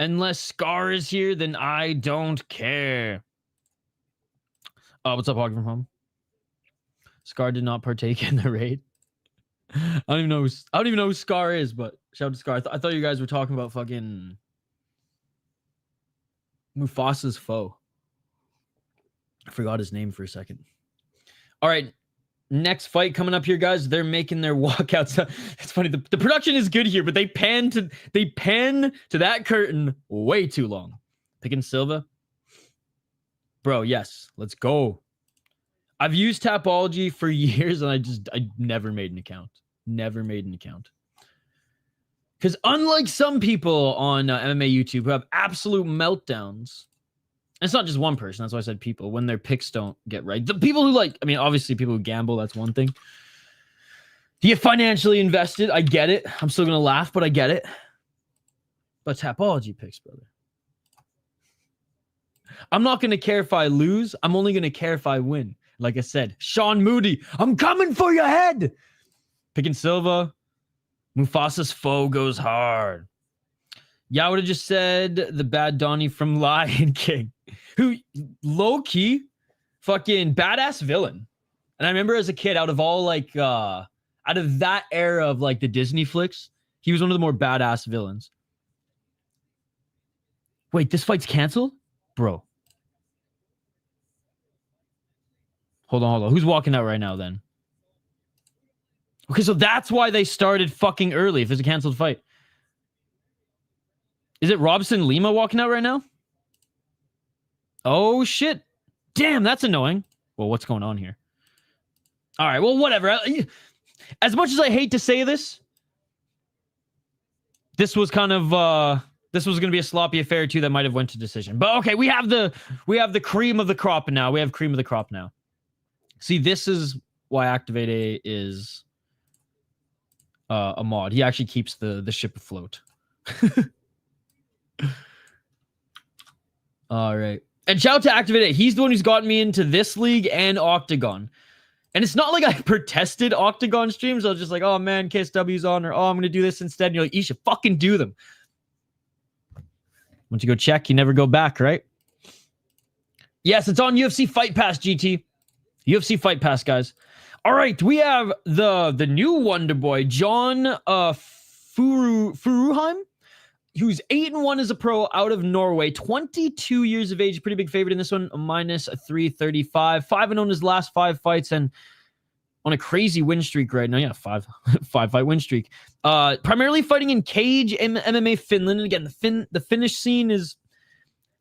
Unless Scar is here, then I don't care. What's up, Hog from home? Scar did not partake in the raid. I don't even know who Scar is, but shout out to Scar. I thought you guys were talking about fucking Mufasa's foe. I forgot his name for a second. All right. Next fight coming up here, guys. They're making their walkouts. It's funny. The production is good here, but they pan to that curtain way too long. Picking Silva. Bro, yes. Let's go. I've used Tapology for years and I never made an account. Never made an account. Because unlike some people on MMA YouTube who have absolute meltdowns, and it's not just one person, that's why I said people, when their picks don't get right. The people who obviously people who gamble, that's one thing. To get financially invested, I get it. I'm still going to laugh, but I get it. But Tapology picks, brother. I'm not going to care if I lose. I'm only going to care if I win. Like I said, Sean Moody, I'm coming for your head. Picking Silva. Mufasa's foe goes hard. Yeah, I would have just said the bad Donnie from Lion King, who low-key fucking badass villain. And I remember as a kid, out of that era of like the Disney flicks, he was one of the more badass villains. Wait, this fight's canceled? Bro. Hold on. Who's walking out right now then? Okay, so that's why they started fucking early if there's a canceled fight. Is it Robson Lima walking out right now? Oh, shit. Damn, that's annoying. Well, what's going on here? All right, well, whatever. As much as I hate to say this, this was kind of... this was going to be a sloppy affair, too, that might have went to decision. But, okay, we have the cream of the crop now. We have cream of the crop now. See, this is why Activate A is a mod. He actually keeps the ship afloat. All right. And shout out to Activate A. He's the one who's gotten me into this league and Octagon. And it's not like I protested Octagon streams. I was just like, oh, man, KSW's on, or oh, I'm going to do this instead. And you're like, you should fucking do them. Once you go check, you never go back, right? Yes, it's on UFC Fight Pass, GT. UFC Fight Pass, guys. All right, we have the new Wonder Boy, John Furuheim, who's 8-1 as a pro out of Norway, 22 years of age, pretty big favorite in this one, minus 335, 5-0 in his last 5 fights, and on a crazy win streak right now. Yeah, five fight win streak. Primarily fighting in cage MMA Finland. And again, the Finnish scene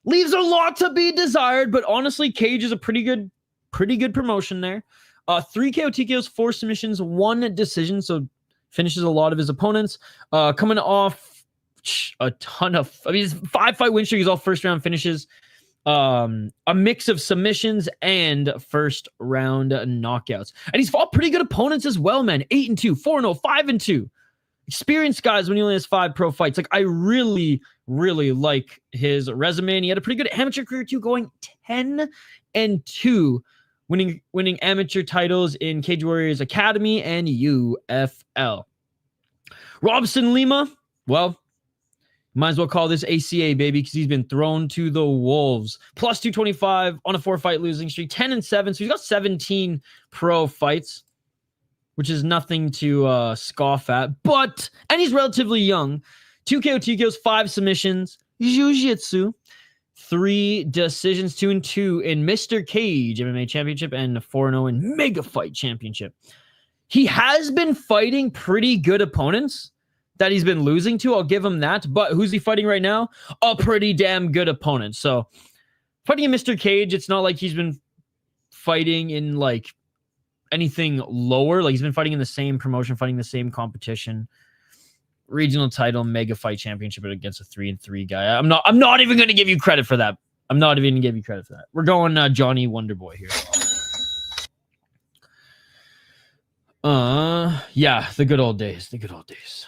leaves a lot to be desired, but honestly, cage is a pretty good promotion there. 3 KO TKOs, 4 submissions, 1 decision, so finishes a lot of his opponents. Coming off a ton of, his 5-fight win streak is all first round finishes. A mix of submissions and first round knockouts. And he's fought pretty good opponents as well, man. 8-2, 4-0, 5-2. Experienced guys when he only has 5 pro fights. Like, I really, really like his resume. And he had a pretty good amateur career too, going 10-2. Winning amateur titles in Cage Warriors Academy and UFL. Robson Lima, well, might as well call this ACA, baby, because he's been thrown to the wolves. Plus 225 on a 4-fight losing streak, 10-7, so he's got 17 pro fights. which is nothing to scoff at. And he's relatively young. 2 KO TKOs, 5 submissions, jiu-jitsu, 3 decisions, 2-2 in Mr. Cage MMA Championship and 4-0 in Mega Fight Championship. He has been fighting pretty good opponents that he's been losing to. I'll give him that. But who's he fighting right now? A pretty damn good opponent. So fighting in Mr. Cage, it's not like he's been fighting in like anything lower. Like he's been fighting in the same promotion, fighting the same competition. Regional title, Mega Fight Championship against a 3-3 guy. I'm not even going to give you credit for that. I'm not even going to give you credit for that. We're going Johnny Wonderboy here. Yeah, the good old days. The good old days.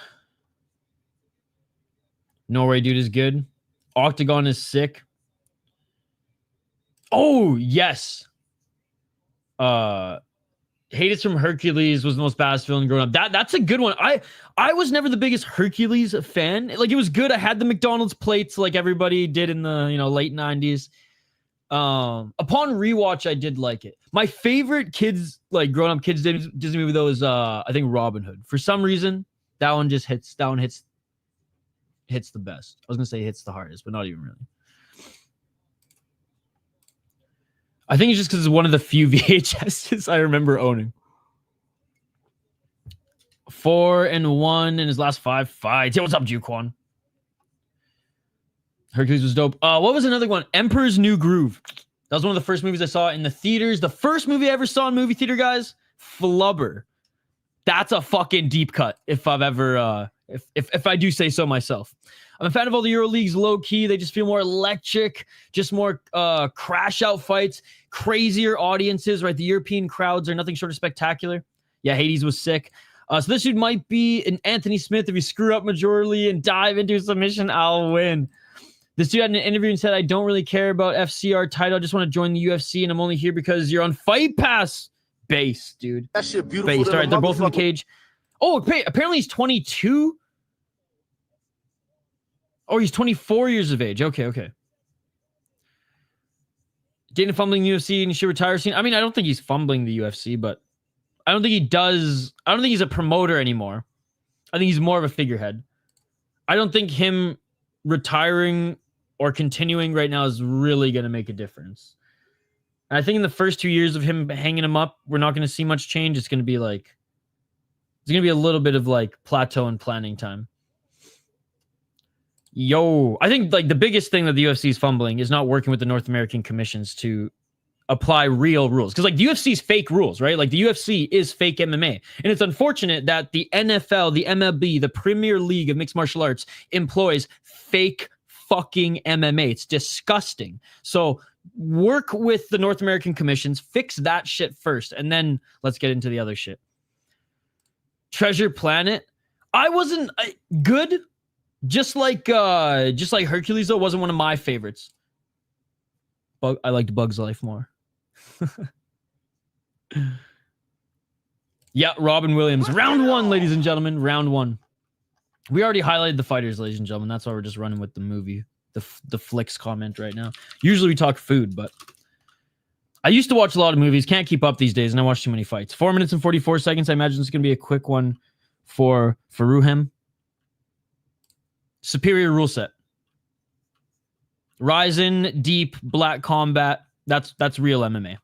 Norway dude is good. Octagon is sick. Oh, yes. Hades from Hercules was the most badass villain growing up. That's a good one. I was never the biggest Hercules fan. Like, it was good. I had the McDonald's plates like everybody did in the late 90s. Upon rewatch, I did like it. My favorite kids, like grown up kids Disney movie though is I think Robin Hood. For some reason, that one just hits. That one hits the best. I was gonna say hits the hardest, but not even really. I think it's just because it's one of the few VHSs I remember owning. 4-1 in his last 5 fights. Yo, what's up, Juquan? Hercules was dope. What was another one? Emperor's New Groove. That was one of the first movies I saw in the theaters. The first movie I ever saw in movie theater, guys. Flubber. That's a fucking deep cut. If I've ever, if I do say so myself. I'm a fan of all the Euro leagues, low key. They just feel more electric, just more crash out fights, crazier audiences. Right, the European crowds are nothing short of spectacular. Yeah, Hades was sick. So this dude might be an Anthony Smith. If you screw up majorly and dive into a submission, I'll win. This dude had an interview and said, I don't really care about FCR title. I just want to join the UFC, and I'm only here because you're on Fight Pass. Base, dude. That shit beautiful. Base. All right, they're both in the cage. Oh, apparently he's 22. Oh, he's 24 years of age. Okay. Dana fumbling the UFC and he should retire soon. I mean, I don't think he's fumbling the UFC, but I don't think he does. I don't think he's a promoter anymore. I think he's more of a figurehead. I don't think him retiring or continuing right now is really going to make a difference. And I think in the first 2 years of him hanging him up, we're not going to see much change. It's going to be a little bit of like plateau and planning time. Yo, I think like the biggest thing that the UFC is fumbling is not working with the North American commissions to apply real rules. Because like the UFC's fake rules, right? Like the UFC is fake MMA. And it's unfortunate that the NFL, the MLB, the Premier League of Mixed Martial Arts employs fake fucking MMA. It's disgusting. So work with the North American commissions, fix that shit first, and then let's get into the other shit. Treasure Planet. I wasn't good. Just like Hercules, though, wasn't one of my favorites. I liked Bug's Life more. Yeah, Robin Williams. Round 1, ladies and gentlemen. Round 1. We already highlighted the fighters, ladies and gentlemen. That's why we're just running with the movie. The flicks comment right now. Usually we talk food, but I used to watch a lot of movies. Can't keep up these days, and I watch too many fights. 4 minutes and 44 seconds. I imagine it's going to be a quick one for Furuheim. Superior rule set. Ryzen, deep, black combat. That's real MMA.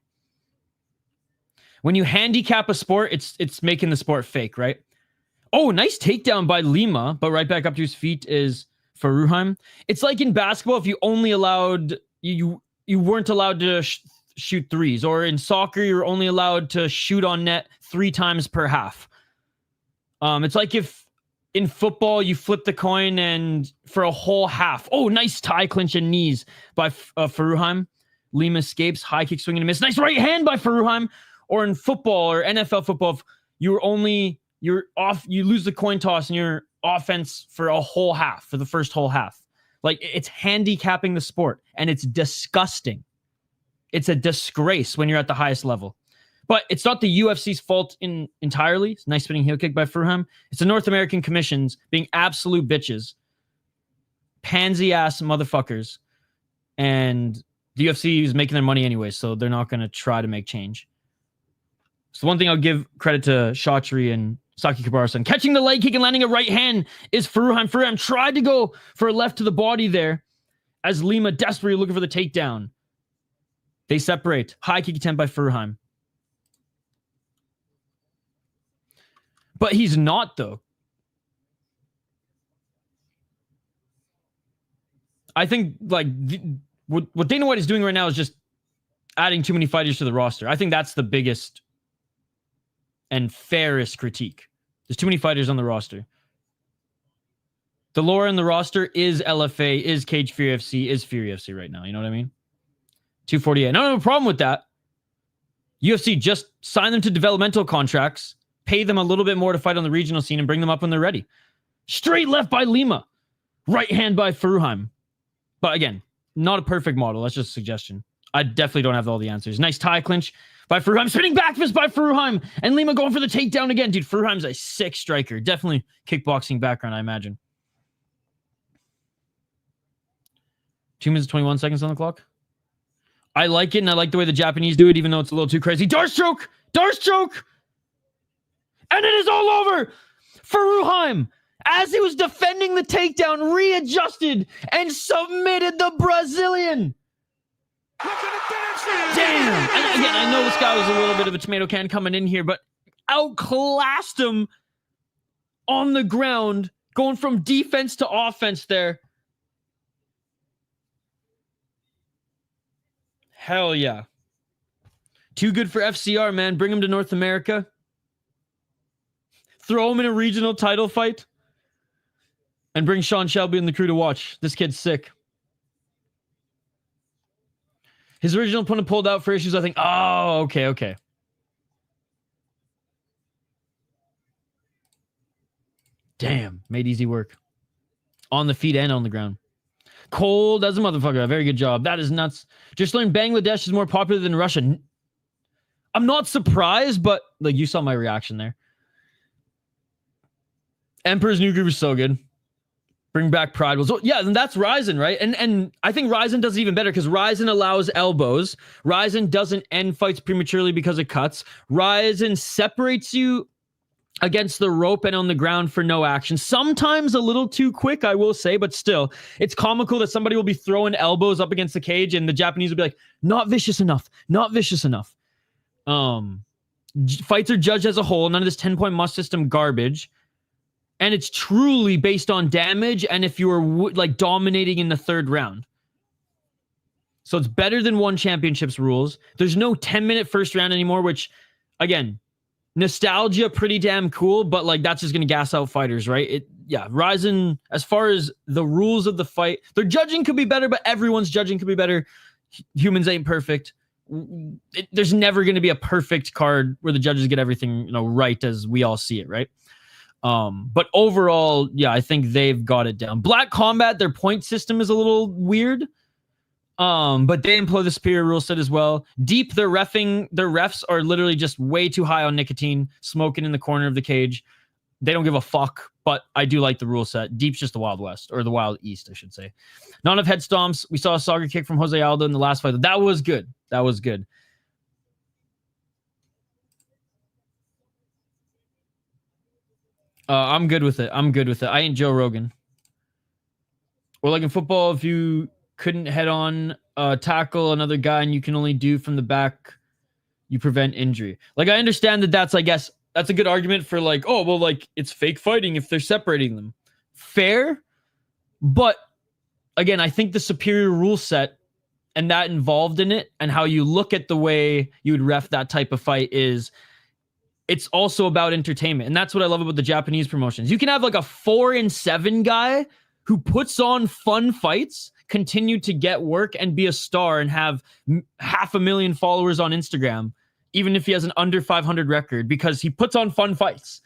When you handicap a sport, it's making the sport fake, right? Oh, nice takedown by Lima, but right back up to his feet is Furuheim. It's like in basketball, if you only allowed you weren't allowed to shoot threes, or in soccer, you're only allowed to shoot on net 3 times per half. It's like if in football, you flip the coin and for a whole half. Oh, nice tie clinch and knees by Furuheim. Lima escapes, high kick, swing and a miss. Nice right hand by Furuheim. Or in football or NFL football, you're off. You lose the coin toss and you're offense for a whole half, for the first whole half. Like, it's handicapping the sport, and it's disgusting. It's a disgrace when you're at the highest level. But it's not the UFC's fault entirely. It's a nice spinning heel kick by Furuheim. It's the North American commissions being absolute bitches. Pansy-ass motherfuckers. And the UFC is making their money anyway, so they're not going to try to make change. So one thing I'll give credit to Chaudhry and Saki Kabara-san. Catching the leg kick and landing a right hand is Furuheim. Furuheim tried to go for a left to the body there as Lima desperately looking for the takedown. They separate. High kick attempt by Furuheim. But he's not, though. I think, like, what Dana White is doing right now is just adding too many fighters to the roster. I think that's the biggest and fairest critique. There's too many fighters on the roster. The lore in the roster is LFA, is Cage Fear FC, is Fury FC right now. You know what I mean? 248. I don't have a problem with that. UFC, just sign them to developmental contracts, pay them a little bit more to fight on the regional scene, and bring them up when they're ready. Straight left by Lima. Right hand by Furuheim. But again, not a perfect model. That's just a suggestion. I definitely don't have all the answers. Nice tie clinch by Furuheim. Spinning back fist by Furuheim. And Lima going for the takedown again. Dude, Furuheim's a sick striker. Definitely kickboxing background, I imagine. 2 minutes, 21 seconds on the clock. I like it, and I like the way the Japanese do it, even though it's a little too crazy. Dart stroke! Dart stroke! And it is all over! Furuheim, as he was defending the takedown, readjusted and submitted the Brazilian. Damn! And again, I know this guy was a little bit of a tomato can coming in here, but outclassed him on the ground, going from defense to offense there. Hell yeah. Too good for FCR, man. Bring him to North America. Throw him in a regional title fight. And bring Sean Shelby and the crew to watch. This kid's sick. His original opponent pulled out for issues, I think. Oh, okay. Damn. Made easy work. On the feet and on the ground. Cold as a motherfucker. Very good job. That is nuts. Just learned Bangladesh is more popular than Russia. I'm not surprised, but like you saw my reaction there. Emperor's New Groove is so good. Bring back Pride. So, yeah, and that's Ryzen, right? And I think Ryzen does it even better because Ryzen allows elbows. Ryzen doesn't end fights prematurely because of cuts. Ryzen separates you against the rope and on the ground for no action. Sometimes a little too quick, I will say, but still, it's comical that somebody will be throwing elbows up against the cage and the Japanese will be like, not vicious enough, not vicious enough. Fights are judged as a whole, none of this 10-point must system garbage. And it's truly based on damage and if you are like dominating in the third round. So it's better than one championships rules. There's no 10-minute first round anymore, which, again, nostalgia, pretty damn cool, but like that's just gonna gas out fighters, right? Ryzen, as far as the rules of the fight, their judging could be better, but everyone's judging could be better. Humans ain't perfect. There's never gonna be a perfect card where the judges get everything, right as we all see it, right? But overall, yeah, I think they've got it down. Black Combat, their point system is a little weird. But they employ the superior rule set as well. Deep, their refs are literally just way too high on nicotine, smoking in the corner of the cage. They don't give a fuck, but I do like the rule set. Deep's just the Wild West, or the Wild East, I should say. Not enough head stomps. We saw a Saga kick from Jose Aldo in the last fight. That was good. That was good. I'm good with it. I ain't Joe Rogan. Or like in football, if you couldn't head on tackle another guy and you can only do from the back, you prevent injury. Like, I understand that's, I guess, that's a good argument for like, oh, well, like, it's fake fighting if they're separating them. Fair. But again, I think the superior rule set and that involved in it and how you look at the way you would ref that type of fight it's also about entertainment. And that's what I love about the Japanese promotions. You can have like a 4-7 guy who puts on fun fights, continue to get work and be a star and have 500,000 followers on Instagram, even if he has an under 500 record, because he puts on fun fights.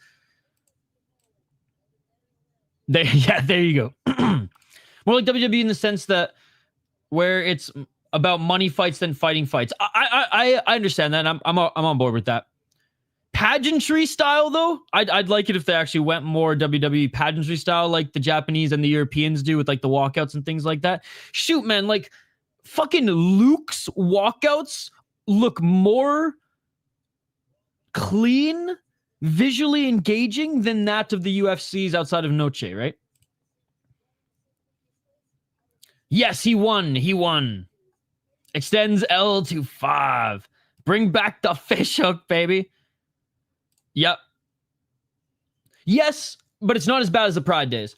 There you go. More like WWE in the sense that where it's about money fights than fighting fights. I understand that. I'm on board with that. Pageantry style, though, I'd like it if they actually went more WWE pageantry style like the Japanese and the Europeans do with like the walkouts and things like that. Shoot, man, like fucking Luke's walkouts look more clean, visually engaging than that of the UFCs outside of Noche, right? Yes, he won. He won. Extends L to 5. Bring back the fish hook, baby. Yep. Yes, but it's not as bad as the Pride days.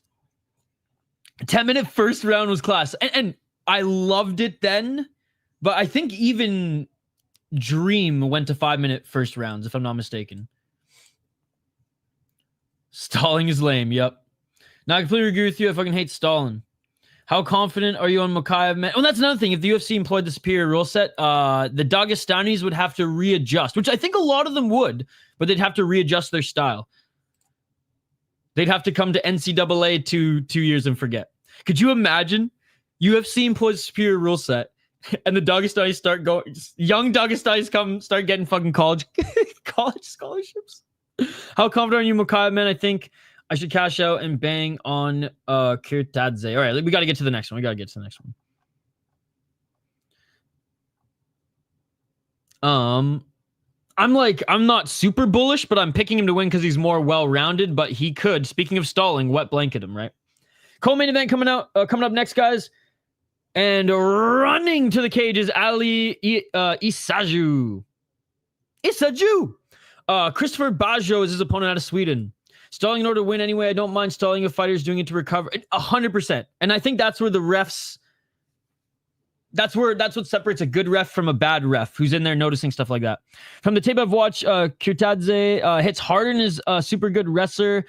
10-minute first round was class. And I loved it then, but I think even Dream went to 5-minute first rounds, if I'm not mistaken. Stalling is lame, yep. Now, I completely agree with you. I fucking hate stalling. How confident are you on Makaev, man? Oh, that's another thing. If the UFC employed the superior rule set, the Dagestanis would have to readjust, which I think a lot of them would, but they'd have to readjust their style. They'd have to come to NCAA 2 years and forget. Could you imagine? UFC employs a superior rule set, and the Dagestanis start going. Young Dagestanis start getting fucking college scholarships. How confident are you, Makaev, man? I think I should cash out and bang on Kirtadze. All right, we got to get to the next one. I'm not super bullish, but I'm picking him to win because he's more well-rounded, but he could, speaking of stalling, wet blanket him, right? Co-main event coming up next, guys. And running to the cage is Ali Isajew. Christopher Bajo is his opponent out of Sweden. Stalling in order to win anyway. I don't mind stalling if fighters doing it to recover. 100%. And I think that's where the refs... That's what separates a good ref from a bad ref who's in there noticing stuff like that. From the tape I've watched, Kirtadze hits harder and is a super good wrestler.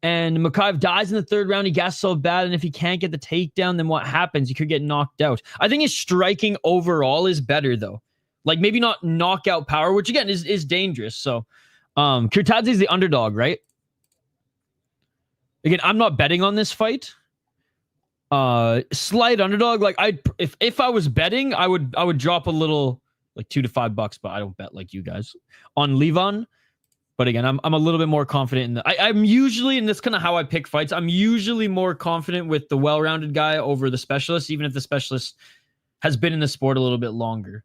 And Makaev dies in the third round. He gasses so bad. And if he can't get the takedown, then what happens? He could get knocked out. I think his striking overall is better, though. Like, maybe not knockout power, which, again, is dangerous. So, Kirtadze is the underdog, right? Again, I'm not betting on this fight. Slight underdog. Like, if I was betting, I would drop a little, like $2 to $5, but I don't bet like you guys on Levan. But again, I'm a little bit more confident in I'm usually, and that's kind of how I pick fights, I'm usually more confident with the well-rounded guy over the specialist, even if the specialist has been in the sport a little bit longer.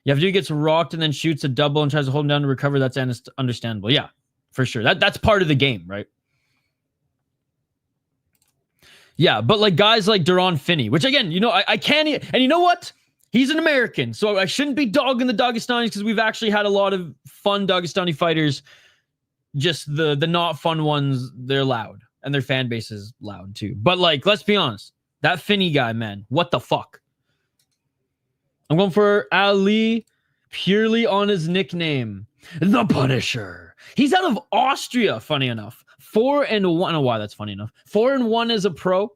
Yeah, if dude gets rocked and then shoots a double and tries to hold him down to recover, that's understandable. Yeah, for sure. That's part of the game, right? Yeah, but like guys like Duran Finney, which again, I can't, and you know what? He's an American, so I shouldn't be dogging the Dagestanis because we've actually had a lot of fun Dagestani fighters. Just the not fun ones, they're loud, and their fan base is loud too. But like, let's be honest, that Finney guy, man, what the fuck? I'm going for Ali purely on his nickname, the Punisher. He's out of Austria, funny enough. 4-1. I don't know why that's funny enough. 4-1 as a pro.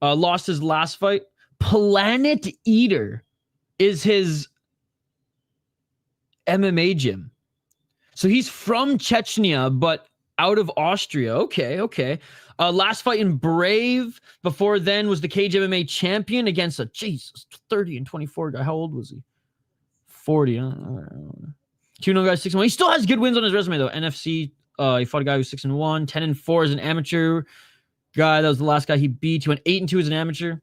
Lost his last fight. Planet Eater is his MMA gym. So he's from Chechnya, but out of Austria. Okay. Last fight in Brave. Before then was the Cage MMA champion against a 30-24 guy. How old was he? 40. 2-0 guy, 6-1. He still has good wins on his resume though. NFC. He fought a guy who's 6-1, 10-4 as an amateur guy. That was the last guy he beat. He went 8-2 as an amateur.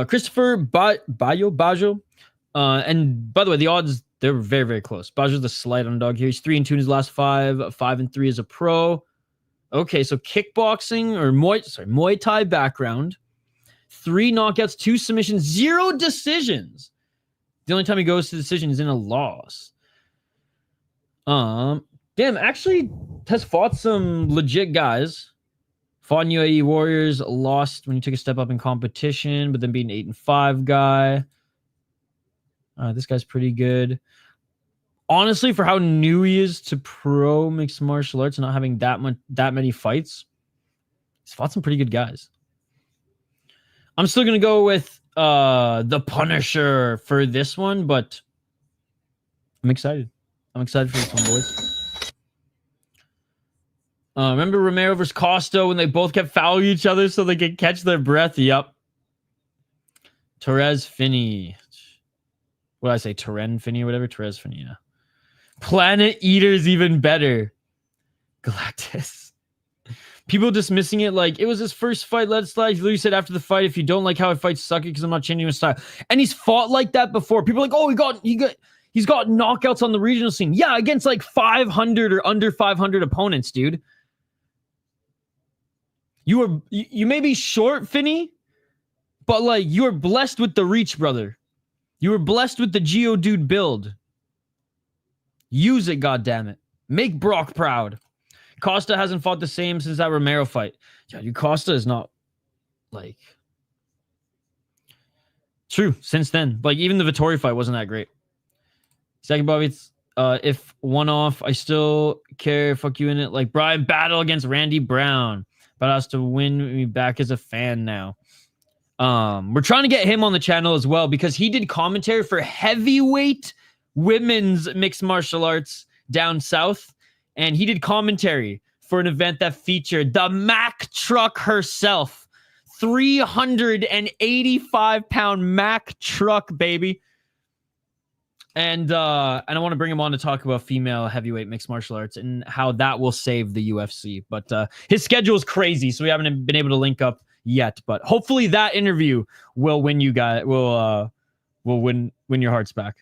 Christopher Bajo. And by the way, the odds, they're very, very close. Bajo's the slight underdog here. He's 3-2 in his last 5, 5-3 as a pro. Okay, so kickboxing or Muay Thai background. 3 knockouts, 2 submissions, 0 decisions. The only time he goes to decision is in a loss. Damn, actually has fought some legit guys. Fought in UAE Warriors, lost when he took a step up in competition, but then beat an 8-5 guy. This guy's pretty good. Honestly, for how new he is to pro mixed martial arts and not having that many fights, he's fought some pretty good guys. I'm still gonna go with the Punisher for this one, but I'm excited. I'm excited for this one, boys. Remember Romero versus Costa when they both kept fouling each other so they could catch their breath? Yep. Torres Finney. What did I say? Torren Finney or whatever? Torres Finney, yeah. Planet Eater's even better. Galactus. People dismissing it like it was his first fight. Let it slide. He literally said after the fight, if you don't like how I fight, suck it because I'm not changing my style. And he's fought like that before. People are like, oh, he got He's got knockouts on the regional scene. Yeah, against like 500 or under 500 opponents, dude. You may be short, Finney, but like you are blessed with the reach, brother. You were blessed with the Geodude build. Use it, goddammit. Make Brock proud. Costa hasn't fought the same since that Romero fight. Yeah, dude, Costa is not like true since then. Like even the Vittori fight wasn't that great. Second, Bobby, it's if one off, I still care. Fuck you in it. Like Brian battle against Randy Brown, but has to win me back as a fan now. We're trying to get him on the channel as well because he did commentary for heavyweight women's mixed martial arts down south, and he did commentary for an event that featured the Mack truck herself, 385-pound Mack truck, baby. And I want to bring him on to talk about female heavyweight mixed martial arts and how that will save the UFC. But his schedule is crazy, so we haven't been able to link up yet. But hopefully that interview will win you guys. Will win your hearts back.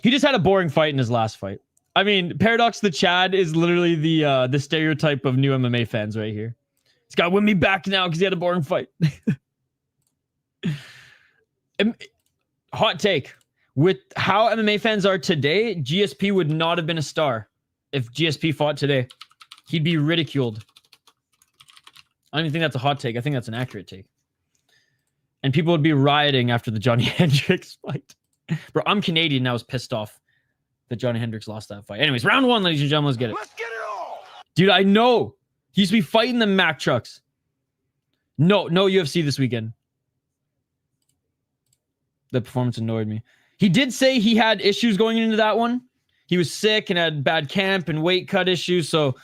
He just had a boring fight in his last fight. I mean, Paradox the Chad is literally the stereotype of new MMA fans right here. He's got to win me back now because he had a boring fight. Hot take. With how MMA fans are today, GSP would not have been a star if GSP fought today. He'd be ridiculed. I don't even think that's a hot take. I think that's an accurate take. And people would be rioting after the Johnny Hendricks fight. Bro, I'm Canadian and I was pissed off that Johnny Hendricks lost that fight. Anyways, round one, ladies and gentlemen, let's get it. Let's get it all. Dude, I know. He used to be fighting the Mack trucks. No UFC this weekend. The performance annoyed me. He did say he had issues going into that one. He was sick and had bad camp and weight cut issues. So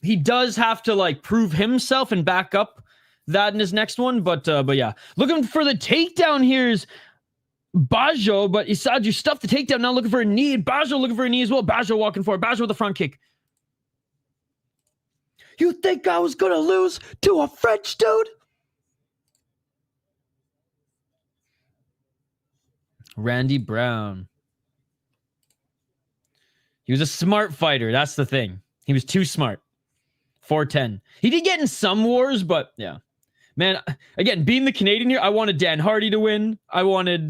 he does have to like prove himself and back up that in his next one. But yeah, looking for the takedown here is Bajo, but Isajew stuffed the takedown. Now looking for a knee. Bajo looking for a knee as well. Bajo walking forward. Bajo with a front kick. You think I was going to lose to a French dude? Randy Brown. He was a smart fighter. That's the thing. He was too smart. 410. He did get in some wars, but yeah. Man, again, being the Canadian here, I wanted Dan Hardy to win. I wanted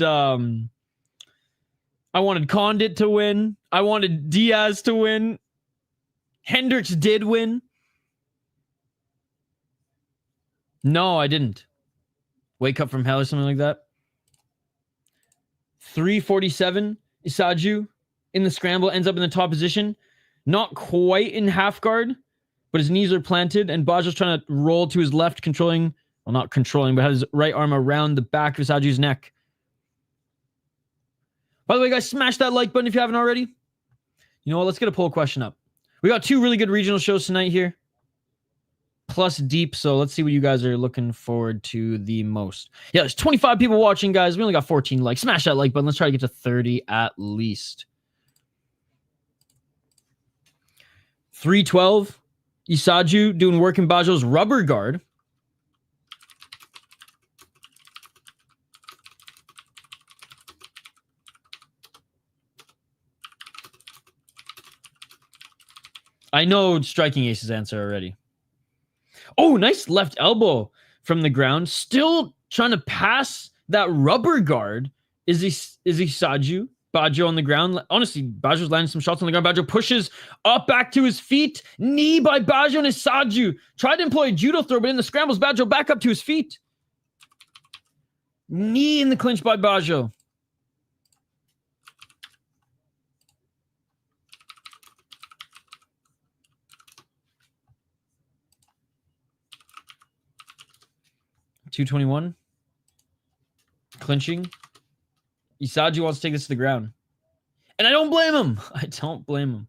Condit to win. I wanted Diaz to win. Hendricks did win. No, I didn't. Wake up from hell or something like that. 347. Isajew in the scramble ends up in the top position. Not quite in half guard, but his knees are planted, and Bajo's trying to roll to his left, controlling, well, not controlling, but has his right arm around the back of Isajew's neck. By the way, guys, smash that like button if you haven't already. You know what? Let's get a poll question up. We got 2 really good regional shows tonight here. Plus deep, so let's see what you guys are looking forward to the most. Yeah, there's 25 people watching, guys. We only got 14 likes. Smash that like button. Let's try to get to 30 at least. 312. Isajew doing work in Bajo's rubber guard. I know Striking Ace's answer already. Oh, nice left elbow from the ground. Still trying to pass that rubber guard. Is Isajew. Bajo on the ground. Honestly, Bajo's landing some shots on the ground. Bajo pushes up back to his feet. Knee by Bajo and Isajew. Tried to employ a judo throw, but in the scrambles, Bajo back up to his feet. Knee in the clinch by Bajo. $221. Clinching. Isajew wants to take this to the ground. And I don't blame him. I don't blame him.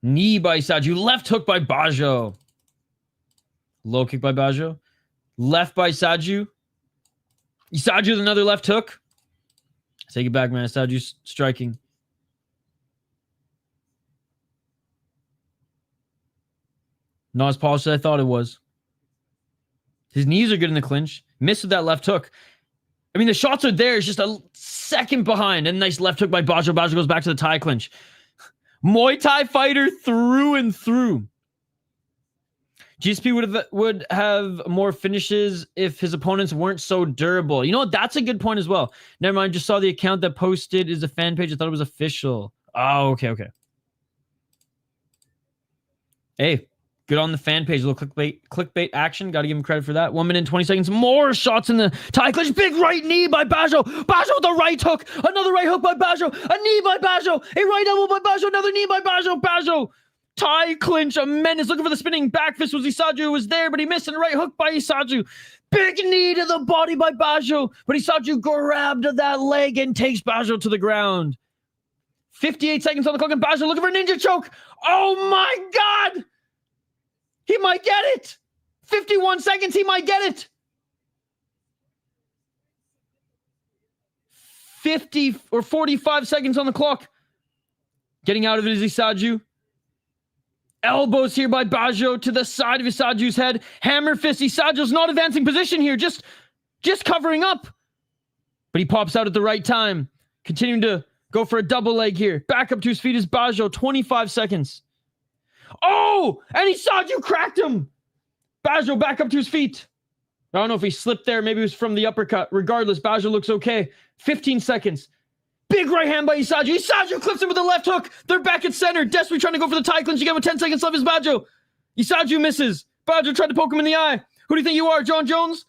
Knee by Isajew. Left hook by Bajo. Low kick by Bajo. Left by Isajew. Isajew with another left hook. Take it back, man. Isajew's striking. Not as polished as I thought it was. His knees are good in the clinch. Missed with that left hook. I mean, the shots are there. It's just a second behind. And nice left hook by Bajo. Bajo goes back to the tie clinch. Muay Thai fighter through and through. GSP would have more finishes if his opponents weren't so durable. You know what? That's a good point as well. Never mind. Just saw the account that posted is a fan page. I thought it was official. Oh, okay. Hey, good on the fan page. A little clickbait action. Got to give him credit for that. 1 minute and 20 seconds. More shots in the tie clinch. Big right knee by Bajo. Bajo with the right hook. Another right hook by Bajo. A knee by Bajo. A right elbow by Bajo. Another knee by Bajo. Bajo. Tie clinch. A menace. Looking for the spinning back fist. Was Isajew, who was there, but he missed. And a right hook by Isajew. Big knee to the body by Bajo. But Isajew grabbed that leg and takes Bajo to the ground. 58 seconds on the clock, and Bajo looking for a ninja choke. Oh my God! He might get it. 51 seconds, he might get it. 50 or 45 seconds on the clock. Getting out of it is Isajew. Elbows here by Bajo to the side of Isajew's head. Hammer fist. Isajew's not advancing position here, just covering up. But he pops out at the right time. Continuing to go for a double leg here. Back up to his feet is Bajo. 25 seconds. Oh! And Isajew cracked him! Bajo back up to his feet. I don't know if he slipped there. Maybe it was from the uppercut. Regardless, Bajo looks okay. 15 seconds. Big right hand by Isajew. Isajew clips him with a left hook. They're back at center. Desperately trying to go for the tie clinch again with 10 seconds left is Bajo. Isajew misses. Bajo tried to poke him in the eye. Who do you think you are, John Jones?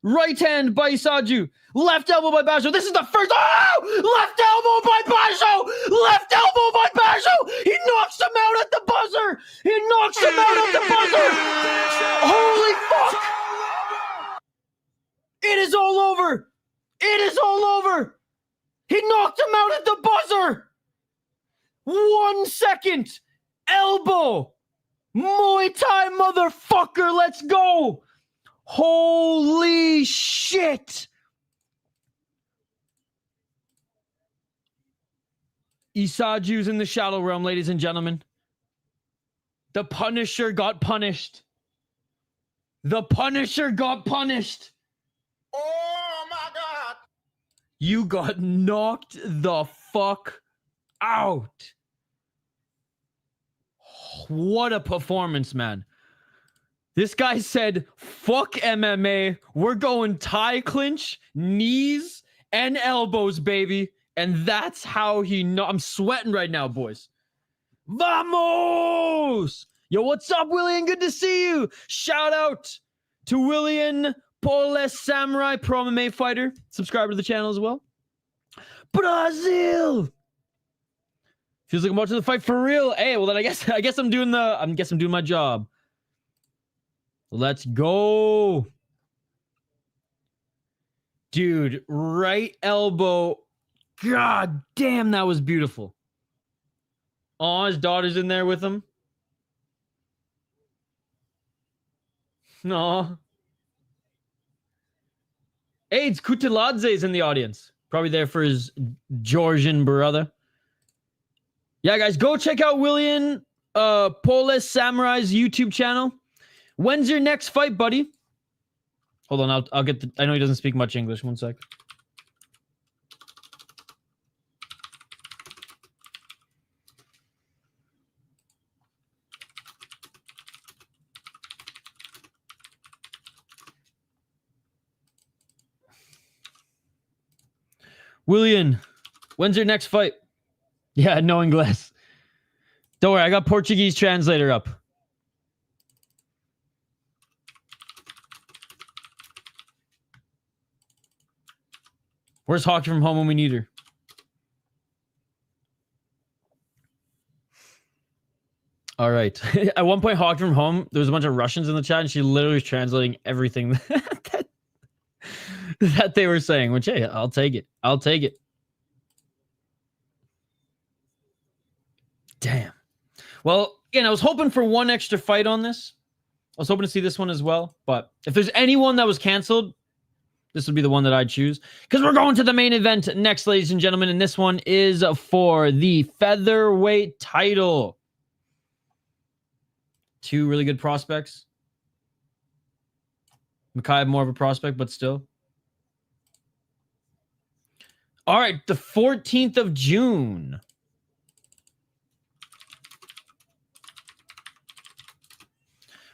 Right hand by Isajew. Left elbow by Bajo. This is the first. Oh! Left elbow by Bajo. Left elbow by Bajo. He knocks him out at the buzzer. He knocks him out at the buzzer. Holy fuck. It is all over. It is all over. He knocked him out at the buzzer. 1 second. Elbow. Muay Thai motherfucker. Let's go. Holy shit. Isajew's in the shadow realm, ladies and gentlemen. The Punisher got punished. The Punisher got punished. Oh my God. You got knocked the fuck out. What a performance, man. This guy said, fuck MMA. We're going tie clinch, knees, and elbows, baby. And that's how he I'm sweating right now, boys. Vamos! Yo, what's up, William? Good to see you. Shout out to William Poles Samurai, pro MMA fighter. Subscribe to the channel as well. Brazil! Feels like I'm watching the fight for real. Hey, well then I guess I'm doing my job. Let's go. Dude, right elbow. God damn, that was beautiful. Oh, his daughter's in there with him. No. Hey, it's Kirtadze is in the audience. Probably there for his Georgian brother. Yeah, guys, go check out William Poles Samurai's YouTube channel. When's your next fight, buddy? Hold on, I'll get I know he doesn't speak much English. 1 sec. William, when's your next fight? Yeah, no English. Don't worry, I got Portuguese translator up. Where's Hockey from home when we need her? All right. At one point, Hockey from home, there was a bunch of Russians in the chat, and she literally was translating everything that they were saying, which, hey, I'll take it. I'll take it. Damn. Well, again, I was hoping for one extra fight on this. I was hoping to see this one as well. But if there's anyone that was canceled, this would be the one that I'd choose. Because we're going to the main event next, ladies and gentlemen. And this one is for the featherweight title. Two really good prospects. Makaev more of a prospect, but still. All right, the 14th of June.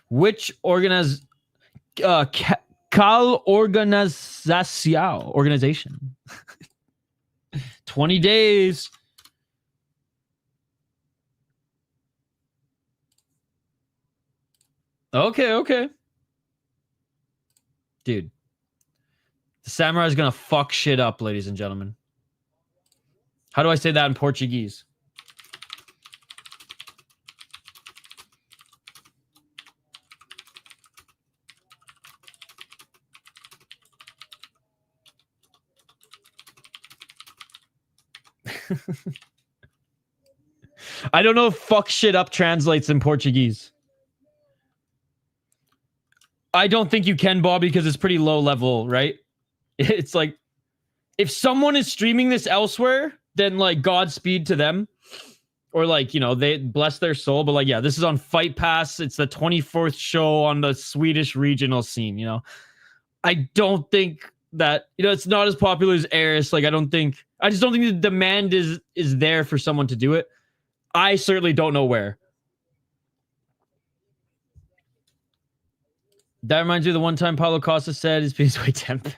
Which organization? 20 days. Okay. Dude. The samurai is going to fuck shit up, ladies and gentlemen. How do I say that in Portuguese? I don't know if fuck shit up translates in Portuguese. I don't think you can, Bob, because it's pretty low level, right? It's like, if someone is streaming this elsewhere, then like Godspeed to them. Or like, you know, they bless their soul. But like, yeah, this is on Fight Pass. It's the 24th show on the Swedish regional scene, you know. I don't think that, you know, it's not as popular as Eris. Like, I just don't think the demand is there for someone to do it. I certainly don't know where. That reminds me of the one time Paulo Costa said his piece weighed 10 pounds.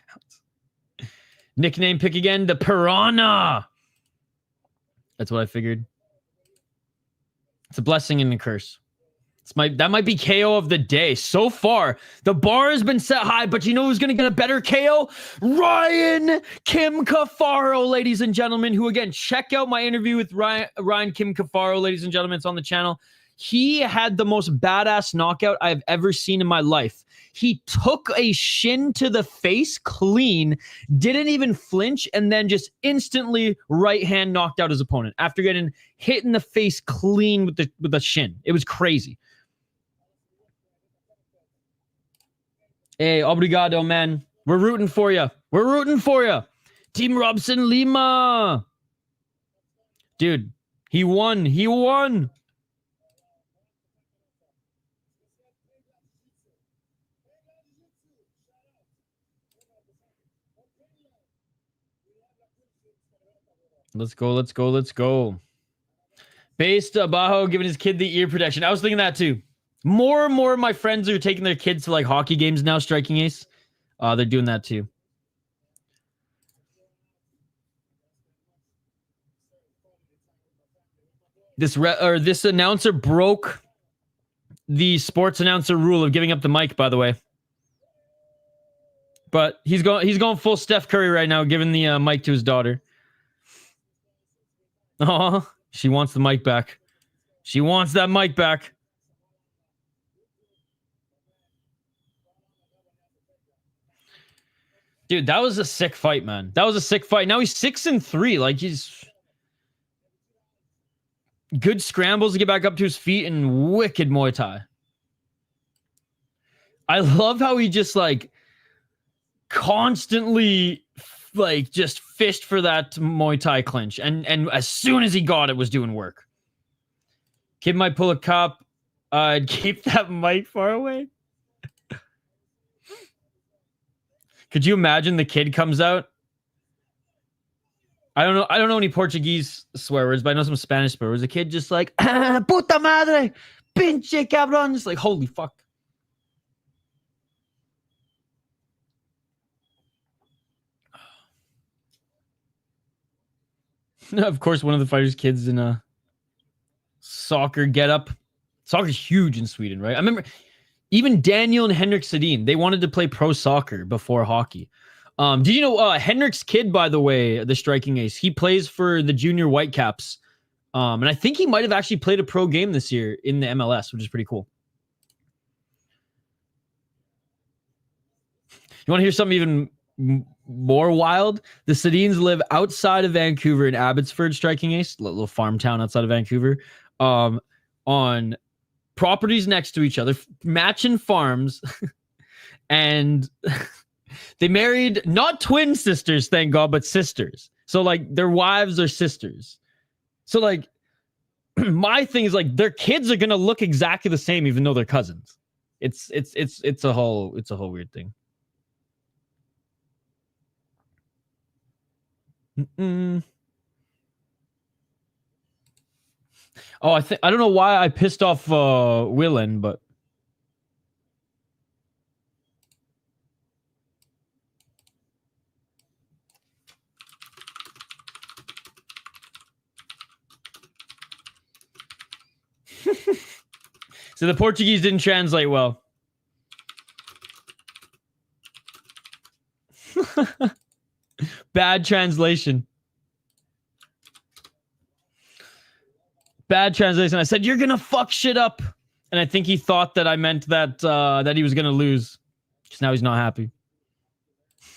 Nickname pick again, the Piranha. That's what I figured. It's a blessing and a curse. That might be KO of the day. So far, the bar has been set high, but you know who's going to get a better KO? Ryan Kim Cafaro, ladies and gentlemen, who, again, check out my interview with Ryan Kim Cafaro, ladies and gentlemen. It's on the channel. He had the most badass knockout I've ever seen in my life. He took a shin to the face clean, didn't even flinch, and then just instantly right hand knocked out his opponent after getting hit in the face clean with the shin. It was crazy. Hey, obrigado, man. We're rooting for you. We're rooting for you. Team Robson Lima. Dude, he won. He won. Let's go. Based Bajo giving his kid the ear protection. I was thinking that too. More and more of my friends are taking their kids to like hockey games now, Striking Ace. They're doing that too. This announcer broke the sports announcer rule of giving up the mic, by the way. But he's going full Steph Curry right now, giving the mic to his daughter. Oh, she wants the mic back. She wants that mic back. Dude, that was a sick fight, man. That was a sick fight. Now he's 6-3. Like, he's good scrambles to get back up to his feet and wicked Muay Thai. I love how he just like constantly like just fished for that Muay Thai clinch, and as soon as he got it, was doing work. Kid might pull a cup. Keep that mic far away. Could you imagine the kid comes out? I don't know any Portuguese swear words, but I know some Spanish swear words. The kid just like puta madre, pinche cabrón, just like holy fuck. Of course, one of the fighters' kids in a soccer getup. Soccer's huge in Sweden, right? I remember even Daniel and Henrik Sedin, they wanted to play pro soccer before hockey. Did you know Henrik's kid, by the way, the Striking Ace, he plays for the junior Whitecaps. And I think he might have actually played a pro game this year in the MLS, which is pretty cool. You want to hear something even more wild? The Sedins live outside of Vancouver in Abbotsford, Striking Ace, little farm town outside of Vancouver, on properties next to each other, matching farms, and they married not twin sisters, thank God, but sisters. So like their wives are sisters. So like my thing is like their kids are gonna look exactly the same, even though they're cousins. It's a whole weird thing. Mm-mm. Oh, I don't know why I pissed off Willen, but so the Portuguese didn't translate well. Bad translation. Bad translation. I said, you're going to fuck shit up. And I think he thought that I meant that that he was going to lose. Because now he's not happy.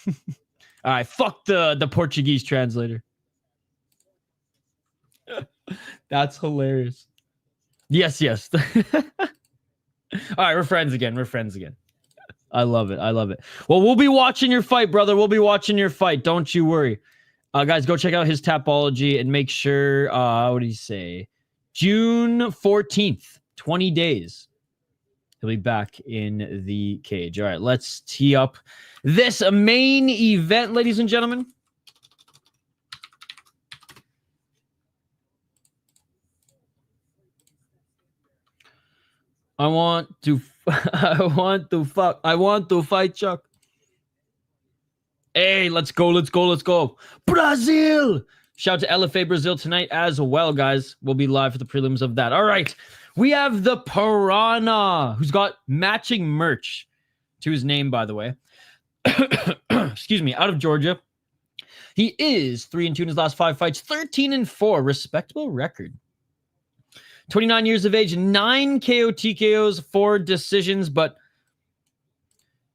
All right, fuck the Portuguese translator. That's hilarious. Yes, yes. All right, we're friends again. We're friends again. I love it. I love it. Well, we'll be watching your fight, brother. We'll be watching your fight. Don't you worry. Guys, go check out his Tapology and make sure, what did he say? June 14th, 20 days. He'll be back in the cage. All right, let's tee up this main event, ladies and gentlemen. I want to fight Chuck. Hey, let's go, let's go, let's go. Brazil! Shout out to LFA Brazil tonight as well, guys. We'll be live for the prelims of that. All right. We have the Piranha, who's got matching merch to his name, by the way. Excuse me, out of Georgia. He is 3-2 in his last 5 fights, 13-4, respectable record. 29 years of age, 9 KO TKOs, 4 decisions, but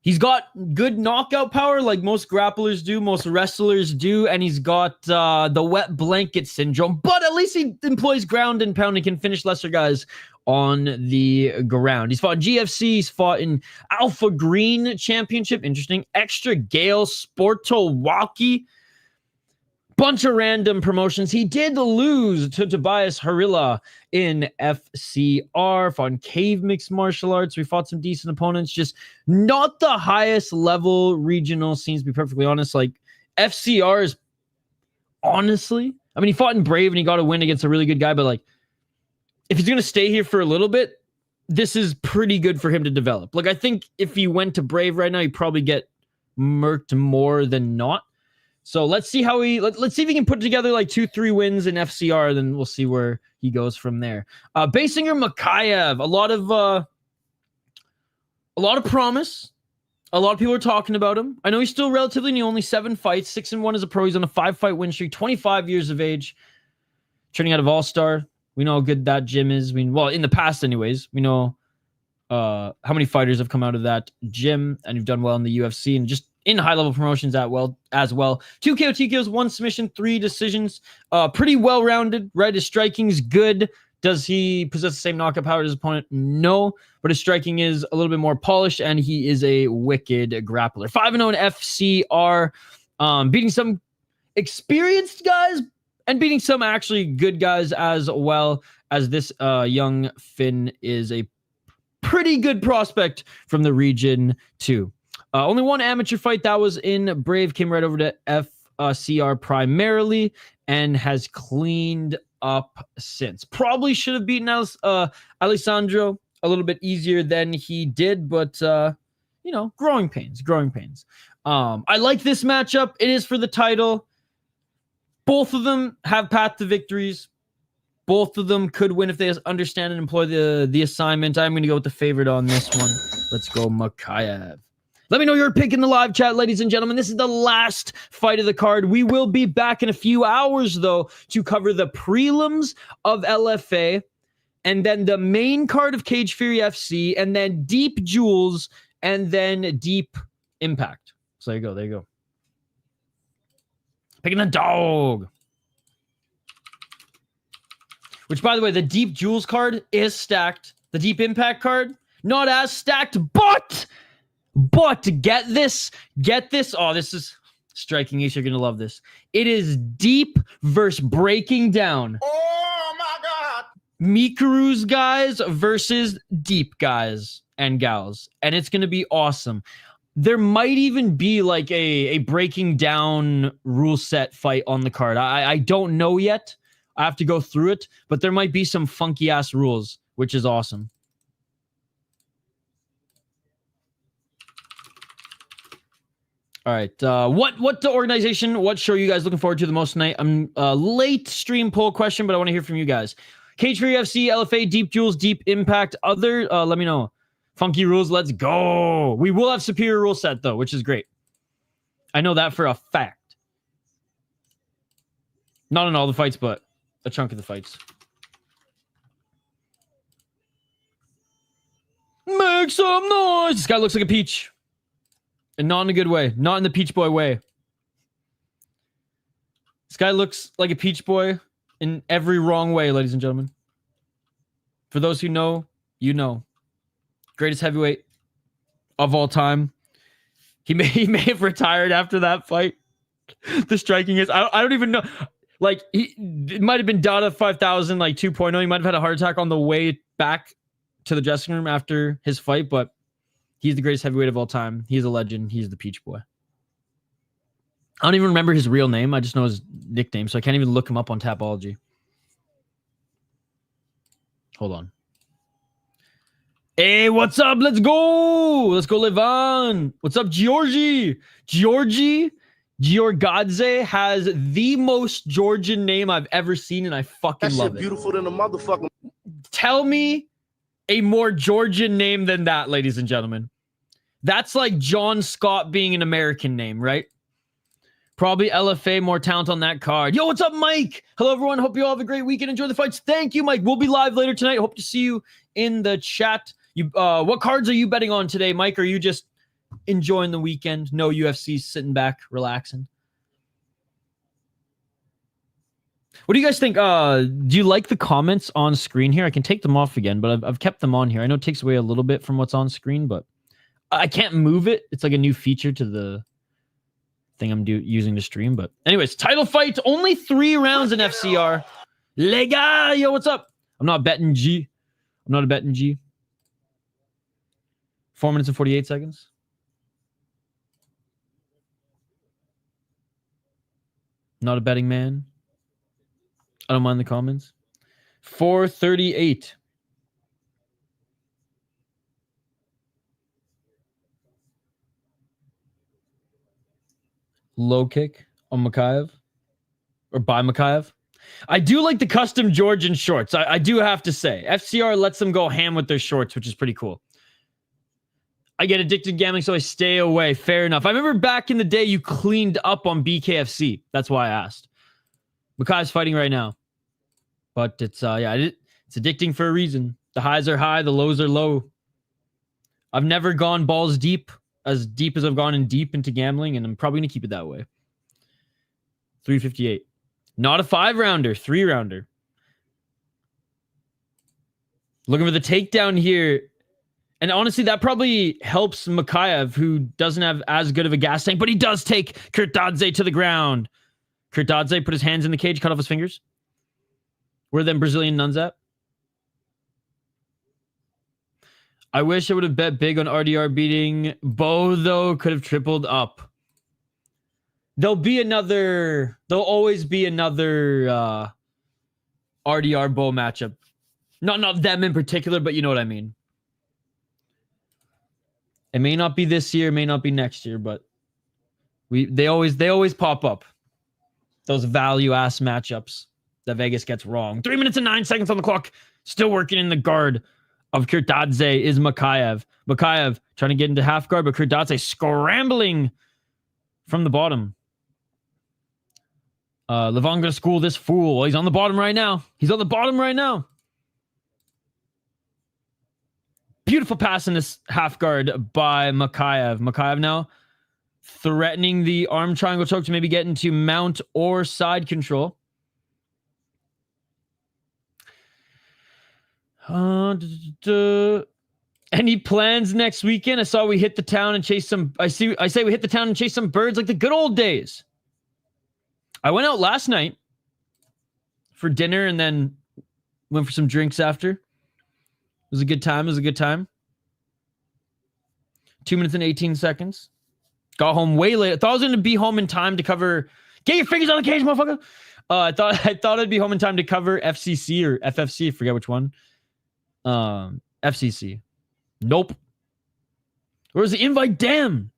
he's got good knockout power like most grapplers do, most wrestlers do, and he's got the wet blanket syndrome, but at least he employs ground and pound and can finish lesser guys on the ground. He's fought in GFC, he's fought in Alpha Green Championship, interesting, Extra Gale, Sportowalki, bunch of random promotions. He did lose to Tobias Harila in FCR, fought in Cave Mixed Martial Arts. We fought some decent opponents, just not the highest level regional scenes, to be perfectly honest. Like, FCR is honestly, I mean, he fought in Brave and he got a win against a really good guy, but like, if he's going to stay here for a little bit, this is pretty good for him to develop. Like, I think if he went to Brave right now, he'd probably get murked more than not. So let's see how let's see if he can put together like 2-3 wins in FCR, then we'll see where he goes from there. Baysangur Makaev, a lot of promise. A lot of people are talking about him. I know he's still relatively new, only 7 fights, 6-1 as a pro. He's on a 5-fight win streak, 25 years of age, training out of All-Star. We know how good that gym is. Well, in the past anyways, we know how many fighters have come out of that gym and you've done well in the UFC and just in high-level promotions as well. 2 KO TKOs, 1 submission, 3 decisions. Pretty well-rounded, right? His striking's good. Does he possess the same knockout power as his opponent? No, but his striking is a little bit more polished, and he is a wicked grappler. 5-0 in FCR, beating some experienced guys and beating some actually good guys as well, as this young Finn is a pretty good prospect from the region too. Only 1 amateur fight, that was in Brave, came right over to FCR primarily, and has cleaned up since. Probably should have beaten Alessandro a little bit easier than he did, but you know, growing pains. I like this matchup. It is for the title. Both of them have path to victories. Both of them could win if they understand and employ the assignment. I'm going to go with the favorite on this one. Let's go Makaev. Let me know your pick in the live chat, ladies and gentlemen. This is the last fight of the card. We will be back in a few hours, though, to cover the prelims of LFA, and then the main card of Cage Fury FC, and then Deep Jewels, and then Deep Impact. So there you go. Picking the dog. Which, by the way, the Deep Jewels card is stacked. The Deep Impact card, not as stacked, but get this. Oh, this is striking. You're going to love this. It is Deep versus Breaking Down. Oh my God. Mikaru's guys versus Deep guys and gals. And it's going to be awesome. There might even be like a breaking down rule set fight on the card. I don't know yet. I have to go through it, but there might be some funky ass rules, which is awesome. All right. What the organization, what show are you guys looking forward to the most tonight? I'm late stream poll question, but I want to hear from you guys. Cage Fury FC, LFA, Deep Jewels, Deep Impact, other, let me know. Funky rules, let's go. We will have superior rule set, though, which is great. I know that for a fact. Not in all the fights, but a chunk of the fights. Make some noise! This guy looks like a peach. And not in a good way. Not in the peach boy way. This guy looks like a peach boy in every wrong way, ladies and gentlemen. For those who know, you know. Greatest heavyweight of all time. He may have retired after that fight. The striking is, I don't even know. Like, it might have been Dada 5000, like 2.0. He might have had a heart attack on the way back to the dressing room after his fight, but he's the greatest heavyweight of all time. He's a legend. He's the peach boy. I don't even remember his real name. I just know his nickname, so I can't even look him up on Tapology. Hold on. Hey, what's up? Let's go. Let's go, Levan. What's up, Georgie? Kirtadze has the most Georgian name I've ever seen, and I fucking love it. Beautiful than a motherfucker. Tell me a more Georgian name than that, ladies and gentlemen. That's like John Scott being an American name, right? Probably LFA, more talent on that card. Yo, what's up, Mike? Hello, everyone. Hope you all have a great weekend. Enjoy the fights. Thank you, Mike. We'll be live later tonight. Hope to see you in the chat. What cards are you betting on today, Mike? Are you just enjoying the weekend? No UFC, sitting back, relaxing. What do you guys think? Do you like the comments on screen here? I can take them off again, but I've kept them on here. I know it takes away a little bit from what's on screen, but I can't move it. It's like a new feature to the thing I'm using to stream. But anyways, title fight. Only 3 rounds in FCR. Lega, yo, what's up? I'm not betting G. I'm not a betting G. 4 minutes and 48 seconds. Not a betting man. I don't mind the comments. 4:38. Low kick on Makaev. Or by Makaev. I do like the custom Georgian shorts. I do have to say. FCR lets them go ham with their shorts, which is pretty cool. I get addicted to gambling, so I stay away. Fair enough. I remember back in the day you cleaned up on BKFC. That's why I asked. Makaev's fighting right now. But it's it's addicting for a reason. The highs are high, the lows are low. I've never gone balls deep as I've gone in deep into gambling, and I'm probably going to keep it that way. 358. Not a 5-rounder, 3-rounder. Looking for the takedown here. And honestly, that probably helps Makaev, who doesn't have as good of a gas tank, but he does take Kirtadze to the ground. Kirtadze put his hands in the cage, cut off his fingers. Where are them Brazilian nuns at? I wish I would have bet big on RDR beating Bo, though. Could have tripled up. There'll always be another RDR Bo matchup. Not them in particular, but you know what I mean. It may not be this year, may not be next year, but they always pop up. Those value ass matchups that Vegas gets wrong. 3 minutes and 9 seconds on the clock. Still working in the guard of Kirtadze is Makaev. Makaev trying to get into half guard, but Kirtadze scrambling from the bottom. Levan gonna school this fool. He's on the bottom right now. Beautiful pass in this half guard by Makaev. Makaev now threatening the arm triangle choke to maybe get into mount or side control. Any plans next weekend? I say we hit the town and chase some birds like the good old days. I went out last night for dinner and then went for some drinks after. It was a good time. 2 minutes and 18 seconds. Got home way late. I thought I was going to be home in time to cover... Get your fingers on the cage, motherfucker! I thought I'd be home in time to cover FCC or FFC. I forget which one. FCC. Nope. Where's the invite? Damn!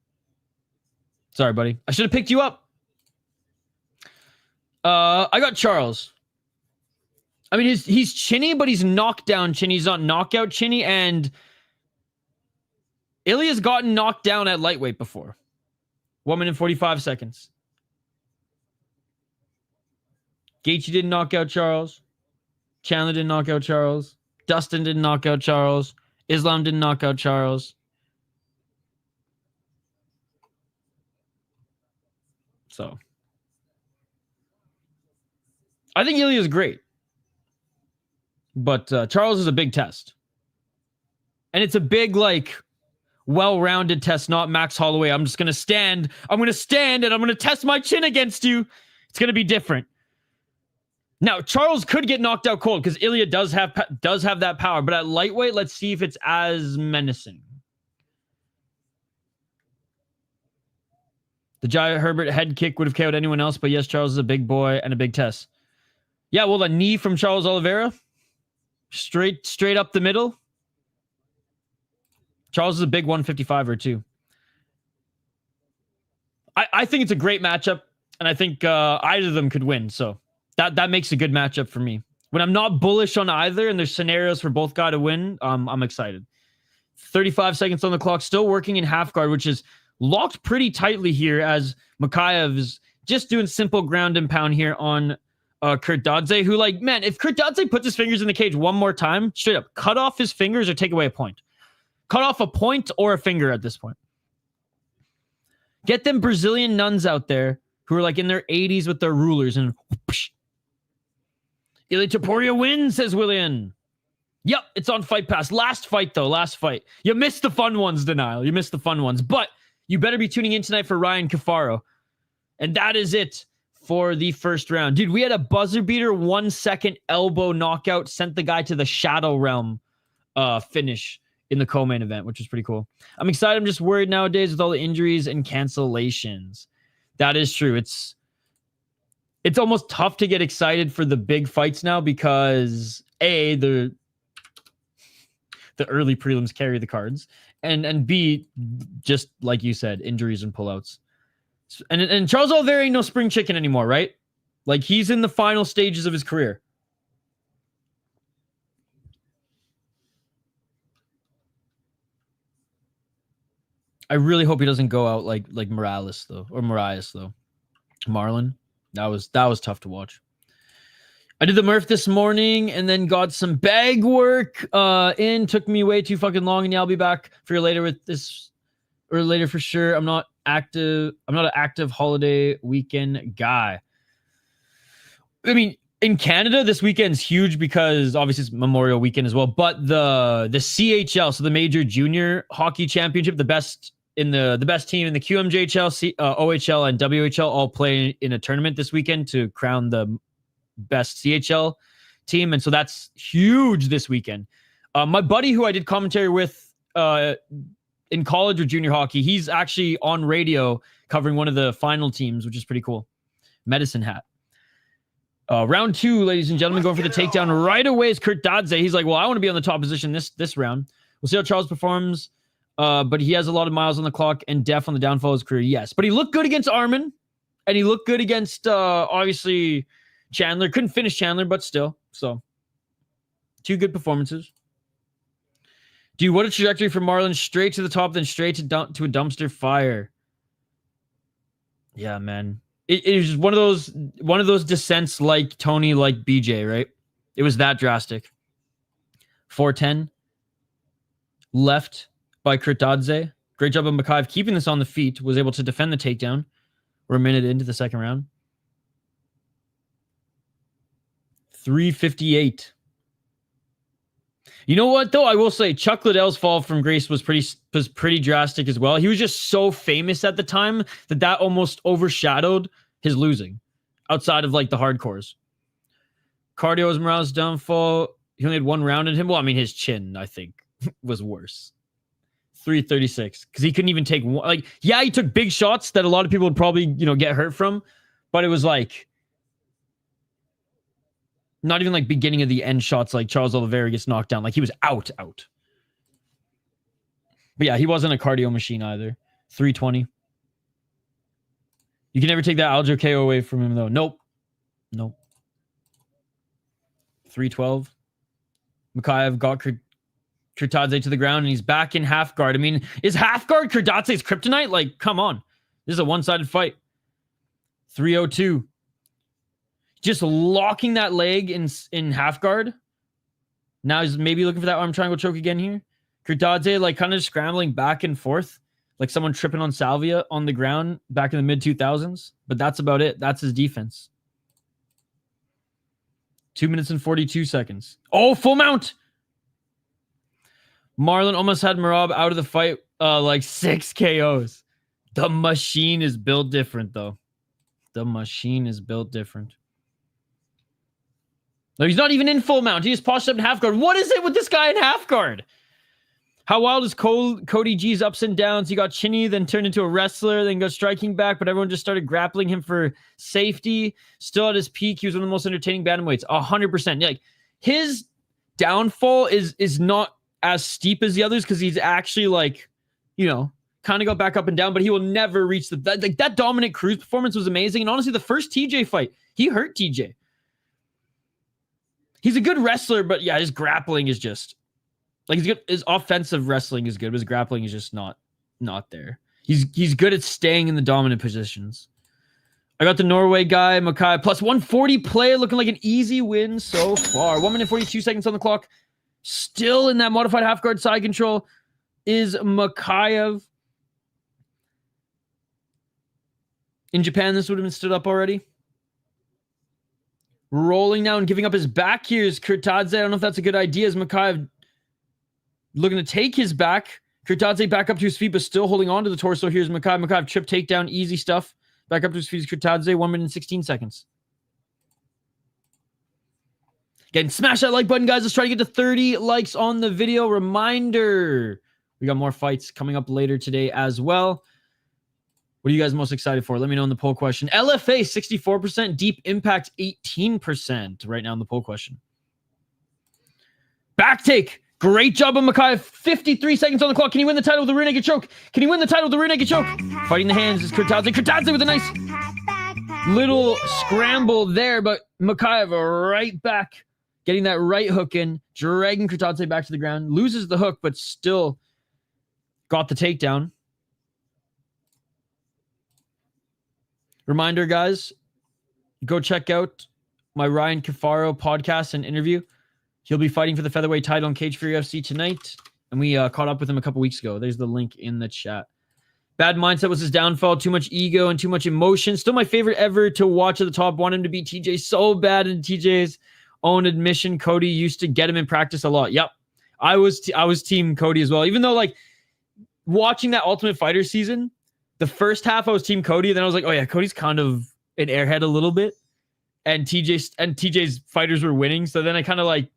Sorry, buddy. I should have picked you up. I got Charles. I mean, he's chinny, but he's knockdown chinny. He's not knockout chinny, and Ilya's gotten knocked down at lightweight before. 1 minute 45 seconds. Gaethje didn't knock out Charles. Chandler didn't knock out Charles. Dustin didn't knock out Charles. Islam didn't knock out Charles. So, I think Ilya is great. But Charles is a big test. And it's a big, like, well-rounded test, not Max Holloway. I'm just going to stand. I'm going to stand and I'm going to test my chin against you. It's going to be different. Now, Charles could get knocked out cold because Ilya does have that power. But at lightweight, let's see if it's as menacing. The Jai Herbert head kick would have KO'd anyone else. But yes, Charles is a big boy and a big test. Yeah, well, the knee from Charles Oliveira. Straight up the middle. Charles is a big 155er too. I think it's a great matchup, and I think either of them could win. So that makes a good matchup for me. When I'm not bullish on either, and there's scenarios for both guys to win, I'm excited. 35 seconds on the clock, still working in half guard, which is locked pretty tightly here as Makaev is just doing simple ground and pound here on Kirtadze, who, like, man, if Kirtadze puts his fingers in the cage one more time, straight up, cut off his fingers or take away a point. Cut off a point or a finger at this point. Get them Brazilian nuns out there who are like in their 80s with their rulers and whoosh. Ilya Topuria wins, says Willian. Yep, it's on Fight Pass. Last fight, though. Last fight. You missed the fun ones, Denial. You missed the fun ones. But you better be tuning in tonight for Ryan Cafaro. And that is it for the first round. Dude, we had a buzzer beater, 1 second elbow knockout, sent the guy to the Shadow Realm finish in the co-main event, which was pretty cool. I'm excited. I'm just worried nowadays with all the injuries and cancellations. That is true. It's almost tough to get excited for the big fights now because A, the early prelims carry the cards, and B, just like you said, injuries and pullouts. And Charles Oliveira ain't no spring chicken anymore, right? Like, he's in the final stages of his career. I really hope he doesn't go out like Morales though, or Marias though. Marlon, that was tough to watch. I did the Murph this morning and then got some bag work in. Took me way too fucking long, and yeah, I'll be back for you later with this, or later for sure. I'm not an active holiday weekend guy. I mean, in Canada, this weekend's huge because obviously it's Memorial Weekend as well. But the CHL, so the Major Junior Hockey Championship, the best team in the QMJHL, OHL, and WHL all play in a tournament this weekend to crown the best CHL team, and so that's huge this weekend. My buddy who I did commentary with in college or junior hockey, he's actually on radio covering one of the final teams, which is pretty cool. Medicine Hat. Round 2, ladies and gentlemen, going for the takedown right away is Kirtadze. He's like, well, I want to be on the top position this round. We'll see how Charles performs, but he has a lot of miles on the clock and def on the downfall of his career, yes. But he looked good against Armin, and he looked good against, obviously, Chandler. Couldn't finish Chandler, but still. So, 2 good performances. Dude, what a trajectory for Marlon. Straight to the top, then straight to a dumpster fire. Yeah, man. It was one of those descents like Tony, like BJ, right? It was that drastic. 410. Left by Kirtadze. Great job of Makaev keeping this on the feet. Was able to defend the takedown. We're a minute into the second round. 358. You know what, though? I will say Chuck Liddell's fall from grace was pretty drastic as well. He was just so famous at the time that almost overshadowed his losing outside of, like, the hardcores. Cardio was Morales' downfall. He only had 1 round in him. Well, I mean, his chin, I think, was worse. 336. Because he couldn't even take one. Like, yeah, he took big shots that a lot of people would probably, get hurt from. But it was like not even like beginning of the end shots like Charles Oliveira gets knocked down. Like he was out. But yeah, he wasn't a cardio machine either. 320. You can never take that Aljo KO away from him though. Nope. 312. Makaev got Kirtadze to the ground and he's back in half guard. I mean, is half guard Kirtadze's kryptonite? Like, come on. This is a one-sided fight. 302. Just locking that leg in half guard. Now he's maybe looking for that arm triangle choke again here. Kirtadze like kind of scrambling back and forth. Like someone tripping on salvia on the ground back in the mid-2000s. But that's about it. That's his defense. 2 minutes and 42 seconds. Oh, full mount. Marlon almost had Merab out of the fight. Like 6 KOs. The machine is built different, though. The machine is built different. No, he's not even in full mount. He just poshed up in half guard. What is it with this guy in half guard? How wild is Cody G's ups and downs? He got chinny, then turned into a wrestler, then got striking back, but everyone just started grappling him for safety. Still at his peak, he was one of the most entertaining bantamweights. 100%. Like his downfall is not as steep as the others because he's actually like, kind of got back up and down, but he will never reach that Dominic Cruz performance was amazing. And honestly, the first TJ fight, he hurt TJ. He's a good wrestler, but yeah, his grappling is just like he's good. His offensive wrestling is good, but his grappling is just not there. He's good at staying in the dominant positions. I got the Norway guy, Makaev, plus 140 play, looking like an easy win so far. 1 minute 42 seconds on the clock. Still in that modified half guard side control is Makaev. In Japan, this would have been stood up already. Rolling now and giving up his back here is Kirtadze. I don't know if that's a good idea. Is Makaev looking to take his back? Kirtadze back up to his feet, but still holding on to the torso. Here's Makaev. Makaev trip takedown, easy stuff. Back up to his feet is Kirtadze. 1 minute and 16 seconds. Again, smash that like button, guys. Let's try to get to 30 likes on the video. Reminder, we got more fights coming up later today as well. What are you guys most excited for? Let me know in the poll question. LFA, 64%. Deep Impact, 18% right now in the poll question. Back take. Great job of Makaev. 53 seconds on the clock. Can he win the title with the rear naked choke? Can he win the title with the rear naked choke? Fighting the hands is Kirtadze. Kirtadze with a nice little scramble there, but Makaev right back. Getting that right hook in. Dragging Kirtadze back to the ground. Loses the hook, but still got the takedown. Reminder, guys, go check out my Ryan Cafaro podcast and interview. He'll be fighting for the featherweight title in Cage Fury UFC tonight, and we caught up with him a couple weeks ago. There's the link in the chat. Bad mindset was his downfall. Too much ego and too much emotion. Still my favorite ever to watch at the top. Want him to beat TJ so bad. In TJ's own admission, Cody used to get him in practice a lot. Yep, I was team Cody as well. Even though like watching that Ultimate Fighter season, the first half I was team Cody, then I was like, oh yeah, Cody's kind of an airhead a little bit, and TJ's fighters were winning. So then I kind of like,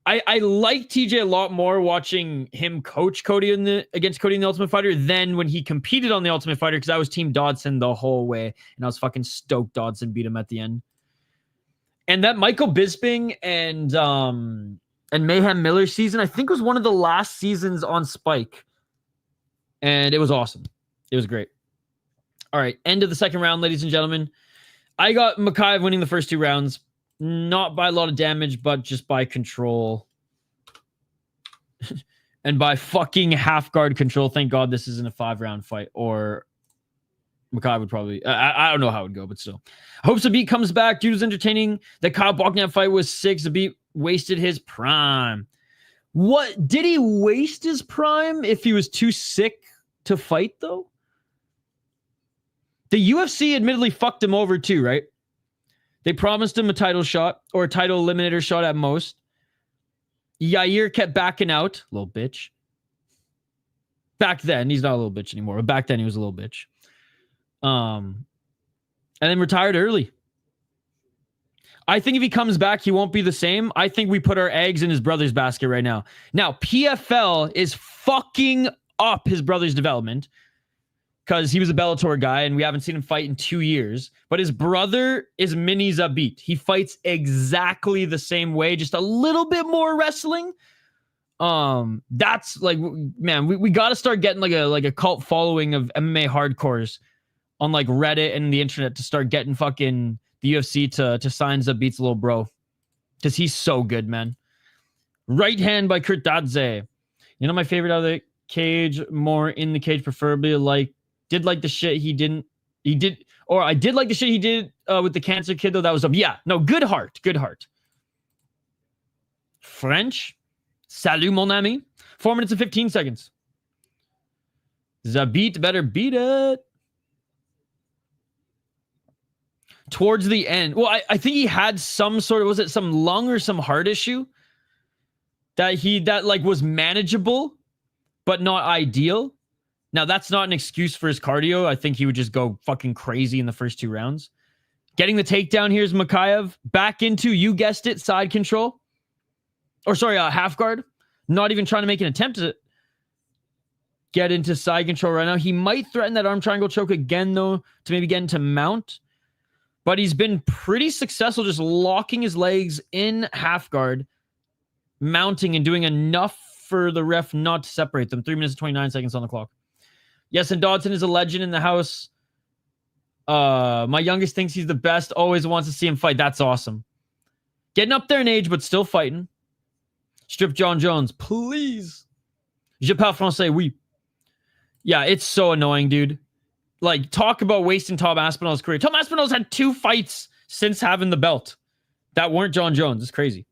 I like TJ a lot more watching him coach Cody against Cody in the Ultimate Fighter than when he competed on the Ultimate Fighter, because I was team Dodson the whole way, and I was fucking stoked Dodson beat him at the end. And that Michael Bisping and Mayhem Miller season, I think was one of the last seasons on Spike, and it was awesome. It was great. All right, end of the second round, ladies and gentlemen. I got Makaev winning the first 2 rounds. Not by a lot of damage, but just by control. And by fucking half guard control. Thank God this isn't a 5-round fight. Or Makaev would probably... I don't know how it would go, but still. Hopes Zabit comes back. Dude was entertaining. The Kyle Bogdan fight was sick. Zabit wasted his prime. What? Did he waste his prime if he was too sick to fight, though? The UFC admittedly fucked him over too, right? They promised him a title shot or a title eliminator shot at most. Yair kept backing out. Little bitch. Back then, he's not a little bitch anymore, but back then he was a little bitch. And then retired early. I think if he comes back, he won't be the same. I think we put our eggs in his brother's basket right now. Now, PFL is fucking up his brother's development because he was a Bellator guy and we haven't seen him fight in 2 years. But his brother is mini Zabit. He fights exactly the same way, just a little bit more wrestling. That's like, man, we got to start getting like a cult following of MMA hardcores on like Reddit and the internet to start getting fucking the UFC to sign Zabit's little bro. Because he's so good, man. Right hand by Kirtadze. You know my favorite out of the cage, more in the cage, preferably I did like the shit he did with the cancer kid, though. That was yeah, no, good heart. French. Salut, mon ami. 4 minutes and 15 seconds. Zabit better beat it. Towards the end. Well, I think he had some sort of, was it some lung or some heart issue that like was manageable, but not ideal. Now, that's not an excuse for his cardio. I think he would just go fucking crazy in the first 2 rounds. Getting the takedown here is Makaev. Back into, you guessed it, side control. Or sorry, half guard. Not even trying to make an attempt to get into side control right now. He might threaten that arm triangle choke again, though, to maybe get into mount. But he's been pretty successful just locking his legs in half guard, mounting and doing enough for the ref not to separate them. 3 minutes and 29 seconds on the clock. Yes, and Dodson is a legend in the house. My youngest thinks he's the best. Always wants to see him fight. That's awesome. Getting up there in age, but still fighting. Strip John Jones, please. Je parle français, oui. Yeah, it's so annoying, dude. Like, talk about wasting Tom Aspinall's career. Tom Aspinall's had 2 fights since having the belt that weren't John Jones. It's crazy.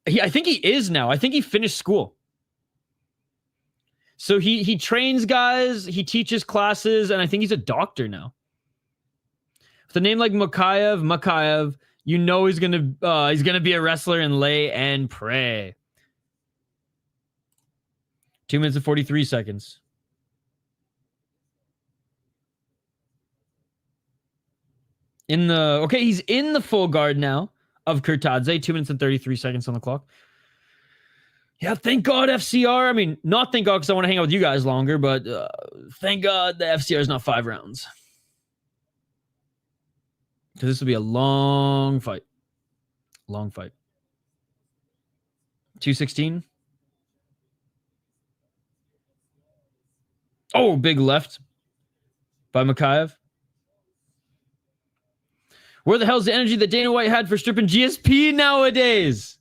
I think he is now. I think he finished school. So he trains guys, he teaches classes, and I think he's a doctor now. With a name like Makaev, you know he's gonna be a wrestler and lay and pray. 2 minutes and 43 seconds. He's in the full guard now of Kirtadze. 2 minutes and 33 seconds on the clock. Yeah, thank God FCR. I mean, not thank God because I want to hang out with you guys longer, but thank God the FCR is not 5 rounds. Because this will be a long fight. Long fight. 216. Oh, big left by Makaev. Where the hell's the energy that Dana White had for stripping GSP nowadays?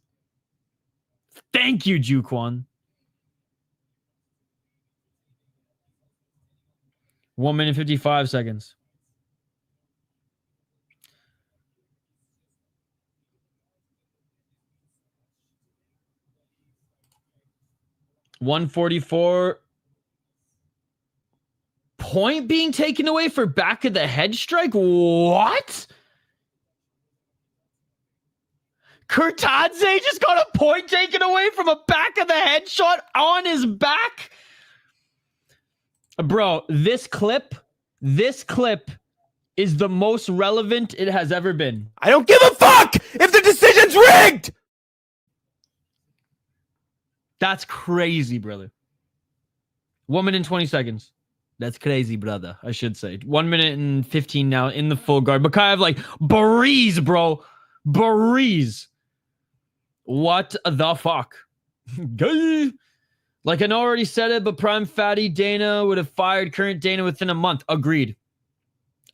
Thank you, Juquan. 1 minute 55 seconds. $144. Point being taken away for back of the head strike? What? Kirtadze just got a point taken away from a back of the head shot on his back? Bro, this clip is the most relevant it has ever been. I don't give a fuck if the decision's rigged! That's crazy, brother. 1 minute and 20 seconds. That's crazy, brother, I should say. 1 minute and 15 now in the full guard. Makaev like, breeze, bro. Breeze. What the fuck? Like, I know I already said it, but prime fatty Dana would have fired current Dana within a month. Agreed.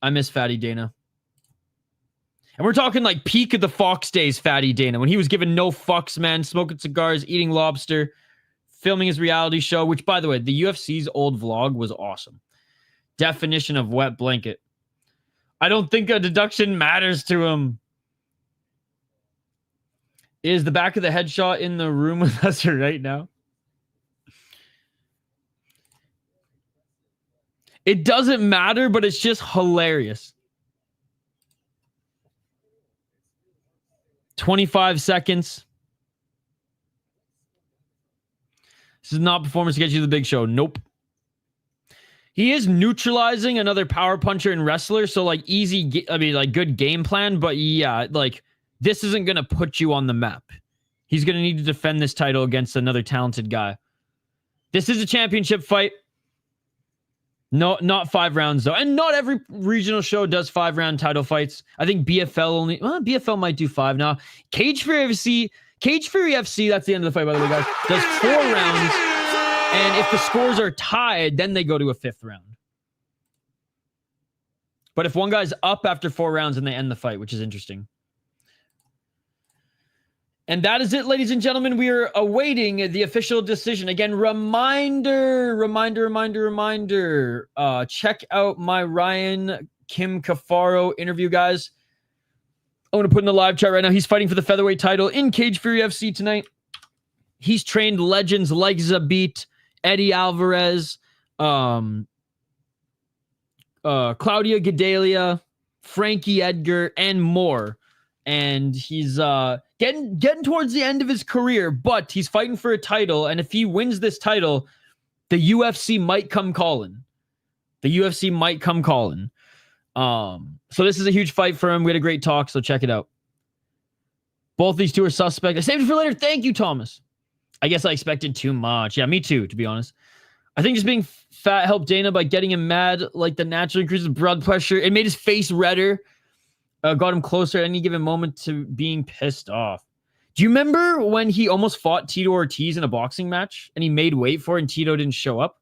I miss fatty Dana. And we're talking like peak of the Fox days fatty Dana, when he was giving no fucks, man, smoking cigars, eating lobster, filming his reality show, which, by the way, the UFC's old vlog was awesome. Definition of wet blanket. I don't think a deduction matters to him. Is the back of the headshot in the room with us right now? It doesn't matter, but it's just hilarious. 25 seconds. This is not performance to get you to the big show. Nope. He is neutralizing another power puncher and wrestler, so like good game plan, but yeah, like this isn't going to put you on the map. He's going to need to defend this title against another talented guy. This is a championship fight. No, not 5 rounds though. And not every regional show does 5-round title fights. I think BFL only, well, BFL might do 5 now. Cage Fury FC, that's the end of the fight, by the way, guys, does 4 rounds. And if the scores are tied, then they go to a 5th round. But if one guy's up after 4 rounds, then they end the fight, which is interesting. And that is it, ladies and gentlemen. We are awaiting the official decision. Again, reminder. Check out my Ryan Kim Cafaro interview, guys. I want to put in the live chat right now. He's fighting for the featherweight title in Cage Fury FC tonight. He's trained legends like Zabit, Eddie Alvarez, Claudia Gadelia, Frankie Edgar, and more. And he's getting towards the end of his career, but he's fighting for a title. And if he wins this title, the UFC might come calling. So this is a huge fight for him. We had a great talk, so check it out. Both these two are suspect. I saved it for later. Thank you, Thomas. I guess I expected too much. Yeah, me too, to be honest. I think just being fat helped Dana by getting him mad, like the natural increase of blood pressure. It made his face redder. Got him closer at any given moment to being pissed off. Do you remember when he almost fought Tito Ortiz in a boxing match and he made weight for it and Tito didn't show up?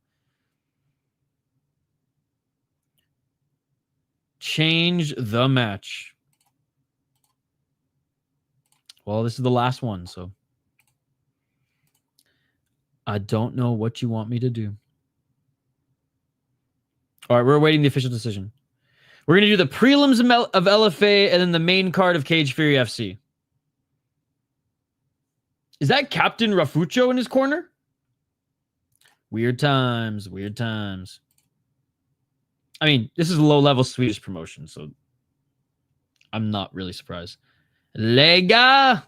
Change the match. Well, this is the last one, so I don't know what you want me to do. All right, we're awaiting the official decision. We're going to do the prelims of LFA and then the main card of Cage Fury FC. Is that Captain Rafucho in his corner? Weird times. I mean, this is a low-level Swedish promotion, so I'm not really surprised. Lega!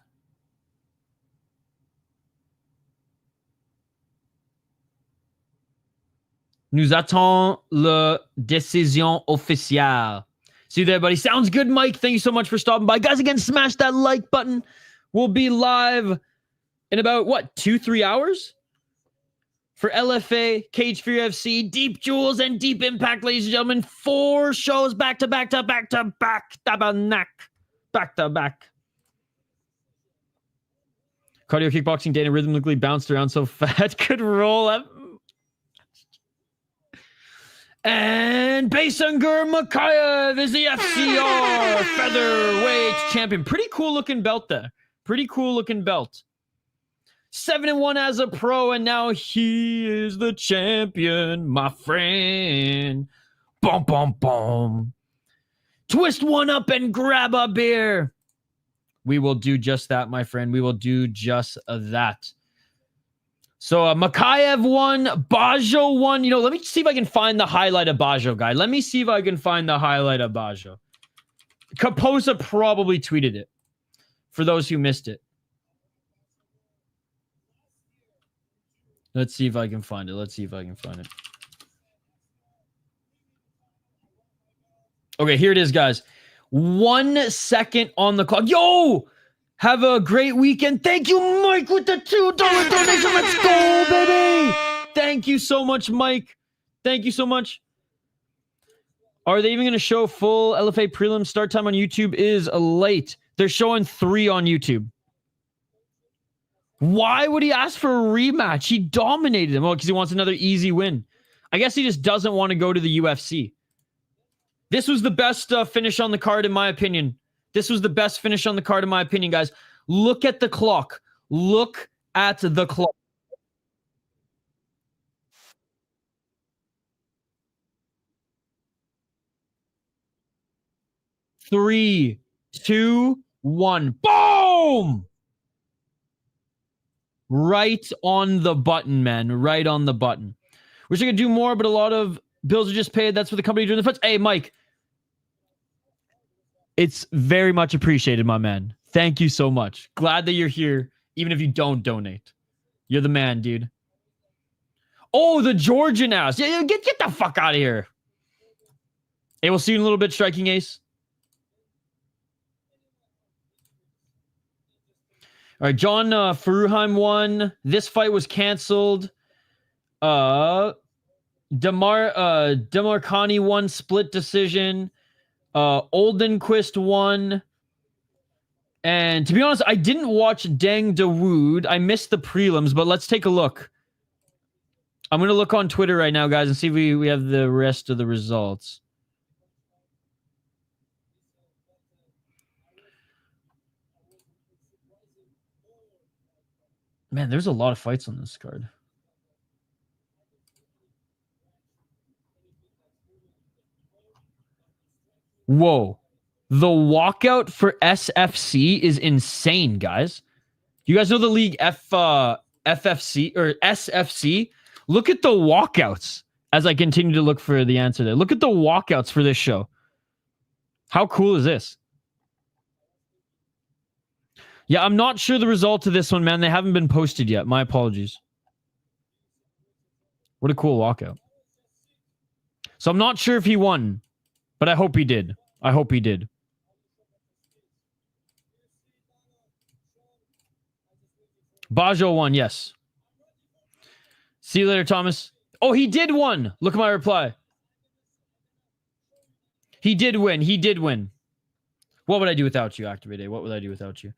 Nous attendons la décision officielle. See you there, buddy. Sounds good, Mike. Thank you so much for stopping by. Guys, again, smash that like button. We'll be live in about, 2-3 hours? For LFA, Cage Fury FC, Deep Jewels, and Deep Impact, ladies and gentlemen. 4 shows back to back. Tabanak. Back to back. Cardio kickboxing, Dana rhythmically bounced around so fat could roll up. And Baysangur Makaev is the FCR Featherweight champion. Pretty cool looking belt there. 7-1 as a pro, and now he is the champion, my friend. Boom, boom, boom. Twist one up and grab a beer. We will do just that, my friend. We will do just that. So Makaev won, Bajo won. You know, let me see if I can find the highlight of Bajo, guy. Kaposa probably tweeted it for those who missed it. Let's see if I can find it. Okay, here it is, guys. 1 second on the clock. Yo! Have a great weekend. Thank you, Mike, with the $2 donation. Let's go, baby. Thank you so much, Mike. Thank you so much. Are they even going to show full LFA prelim start time on YouTube? Is late. They're showing 3 on YouTube. Why would he ask for a rematch? He dominated him. Oh, because he wants another easy win. I guess he just doesn't want to go to the UFC. This was the best finish on the card, in my opinion. Guys. Look at the clock. 3, 2, 1. Boom! Right on the button, man. Right on the button. Wish I could do more, but a lot of bills are just paid. That's for the company doing the fights. Hey, Mike. It's very much appreciated, my man. Thank you so much. Glad that you're here, even if you don't donate. You're the man, dude. Oh, the Georgian ass. Yeah, get the fuck out of here. Hey, we'll see you in a little bit, Striking Ace. All right, John Furuheim won. This fight was canceled. Damarkani won split decision. Oldenqvist won. And to be honest, I didn't watch Deng Dawood. I missed the prelims, but let's take a look. I'm going to look on Twitter right now, guys, and see if we have the rest of the results. Man, there's a lot of fights on this card. Whoa. The walkout for SFC is insane, guys. You guys know the league FFC or SFC? Look at the walkouts as I continue to look for the answer there. Look at the walkouts for this show. How cool is this? Yeah, I'm not sure the result of this one, man. They haven't been posted yet. My apologies. What a cool walkout. So I'm not sure if he won, but I hope he did. I hope he did. Bajo won, yes. See you later, Thomas. Oh, he did win. Look at my reply. He did win. He did win. What would I do without you, Activate? What would I do without you?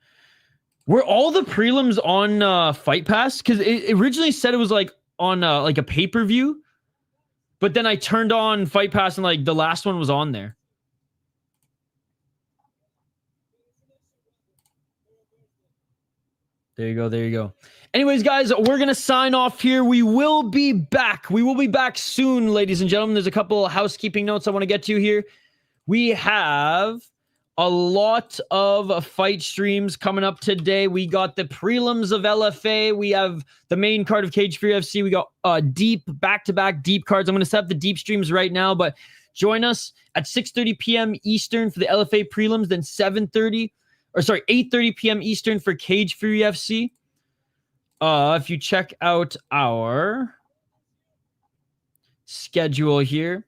Were all the prelims on Fight Pass? Because it originally said it was like on like a pay-per-view, but then I turned on Fight Pass and like the last one was on there. There you go. There you go. Anyways, guys, we're going to sign off here. We will be back. We will be back soon, ladies and gentlemen. There's a couple of housekeeping notes I want to get to here. We have a lot of fight streams coming up today. We got the prelims of LFA. We have the main card of Cage Fury FC. We got deep, back-to-back deep cards. I'm going to set up the deep streams right now, but join us at 6:30 p.m. Eastern for the LFA prelims, then 8:30 p.m. Eastern for Cage Fury FC. If you check out our schedule here,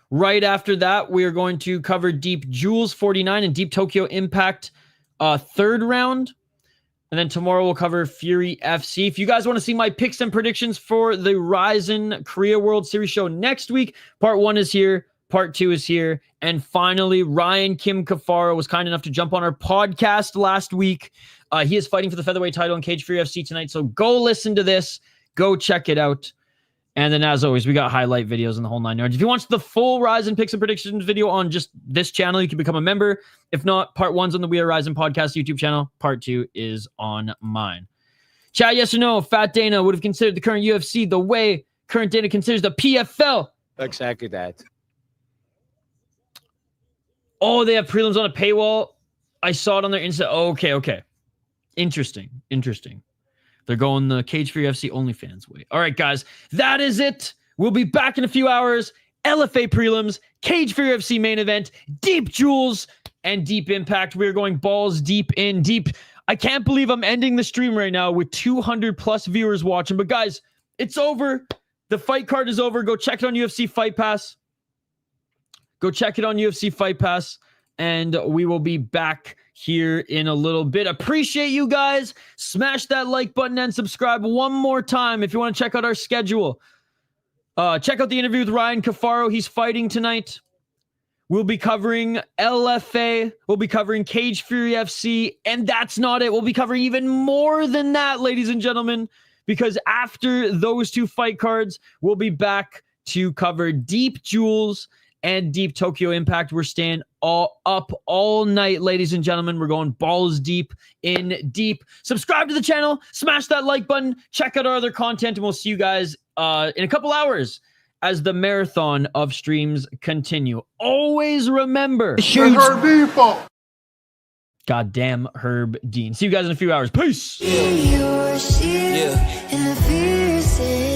right after that, we are going to cover Deep Jules 49 and Deep Tokyo Impact third round. And then tomorrow we'll cover Fury FC. If you guys want to see my picks and predictions for the Ryzen Korea World Series show next week, part 1 is here. Part 2 is here. And finally, Ryan Kim Kafaro was kind enough to jump on our podcast last week. He is fighting for the Featherweight title in Cage Fury FC tonight. So go listen to this. Go check it out. And then, as always, we got highlight videos in the whole 9 yards. If you want the full Ryzen picks and predictions video on just this channel, you can become a member. If not, part 1's on the We Are Ryzen podcast YouTube channel. Part 2 is on mine. Chat, yes or no? Fat Dana would have considered the current UFC the way current Dana considers the PFL. Exactly that. Oh, they have prelims on a paywall. I saw it on their Insta. Oh, okay. Interesting. They're going the Cage Fury FC OnlyFans way. All right, guys. That is it. We'll be back in a few hours. LFA prelims, Cage Fury FC main event, Deep Jules, and Deep Impact. We're going balls deep in deep. I can't believe I'm ending the stream right now with 200 plus viewers watching. But guys, it's over. The fight card is over. Go check it on UFC Fight Pass. And we will be back here in a little bit. Appreciate you guys. Smash that like button and subscribe one more time if you want to check out our schedule. Check out the interview with Ryan Kafaro. He's fighting tonight. We'll be covering LFA. We'll be covering Cage Fury FC. And that's not it. We'll be covering even more than that, ladies and gentlemen. Because after those 2 fight cards, we'll be back to cover Deep Jules and Deep Tokyo Impact. We're staying up all night, ladies and gentlemen. We're going balls deep in deep. Subscribe to the channel. Smash that like button. Check out our other content. And we'll see you guys in a couple hours as the marathon of streams continue. Always remember. Goddamn Herb Dean. See you guys in a few hours. Peace.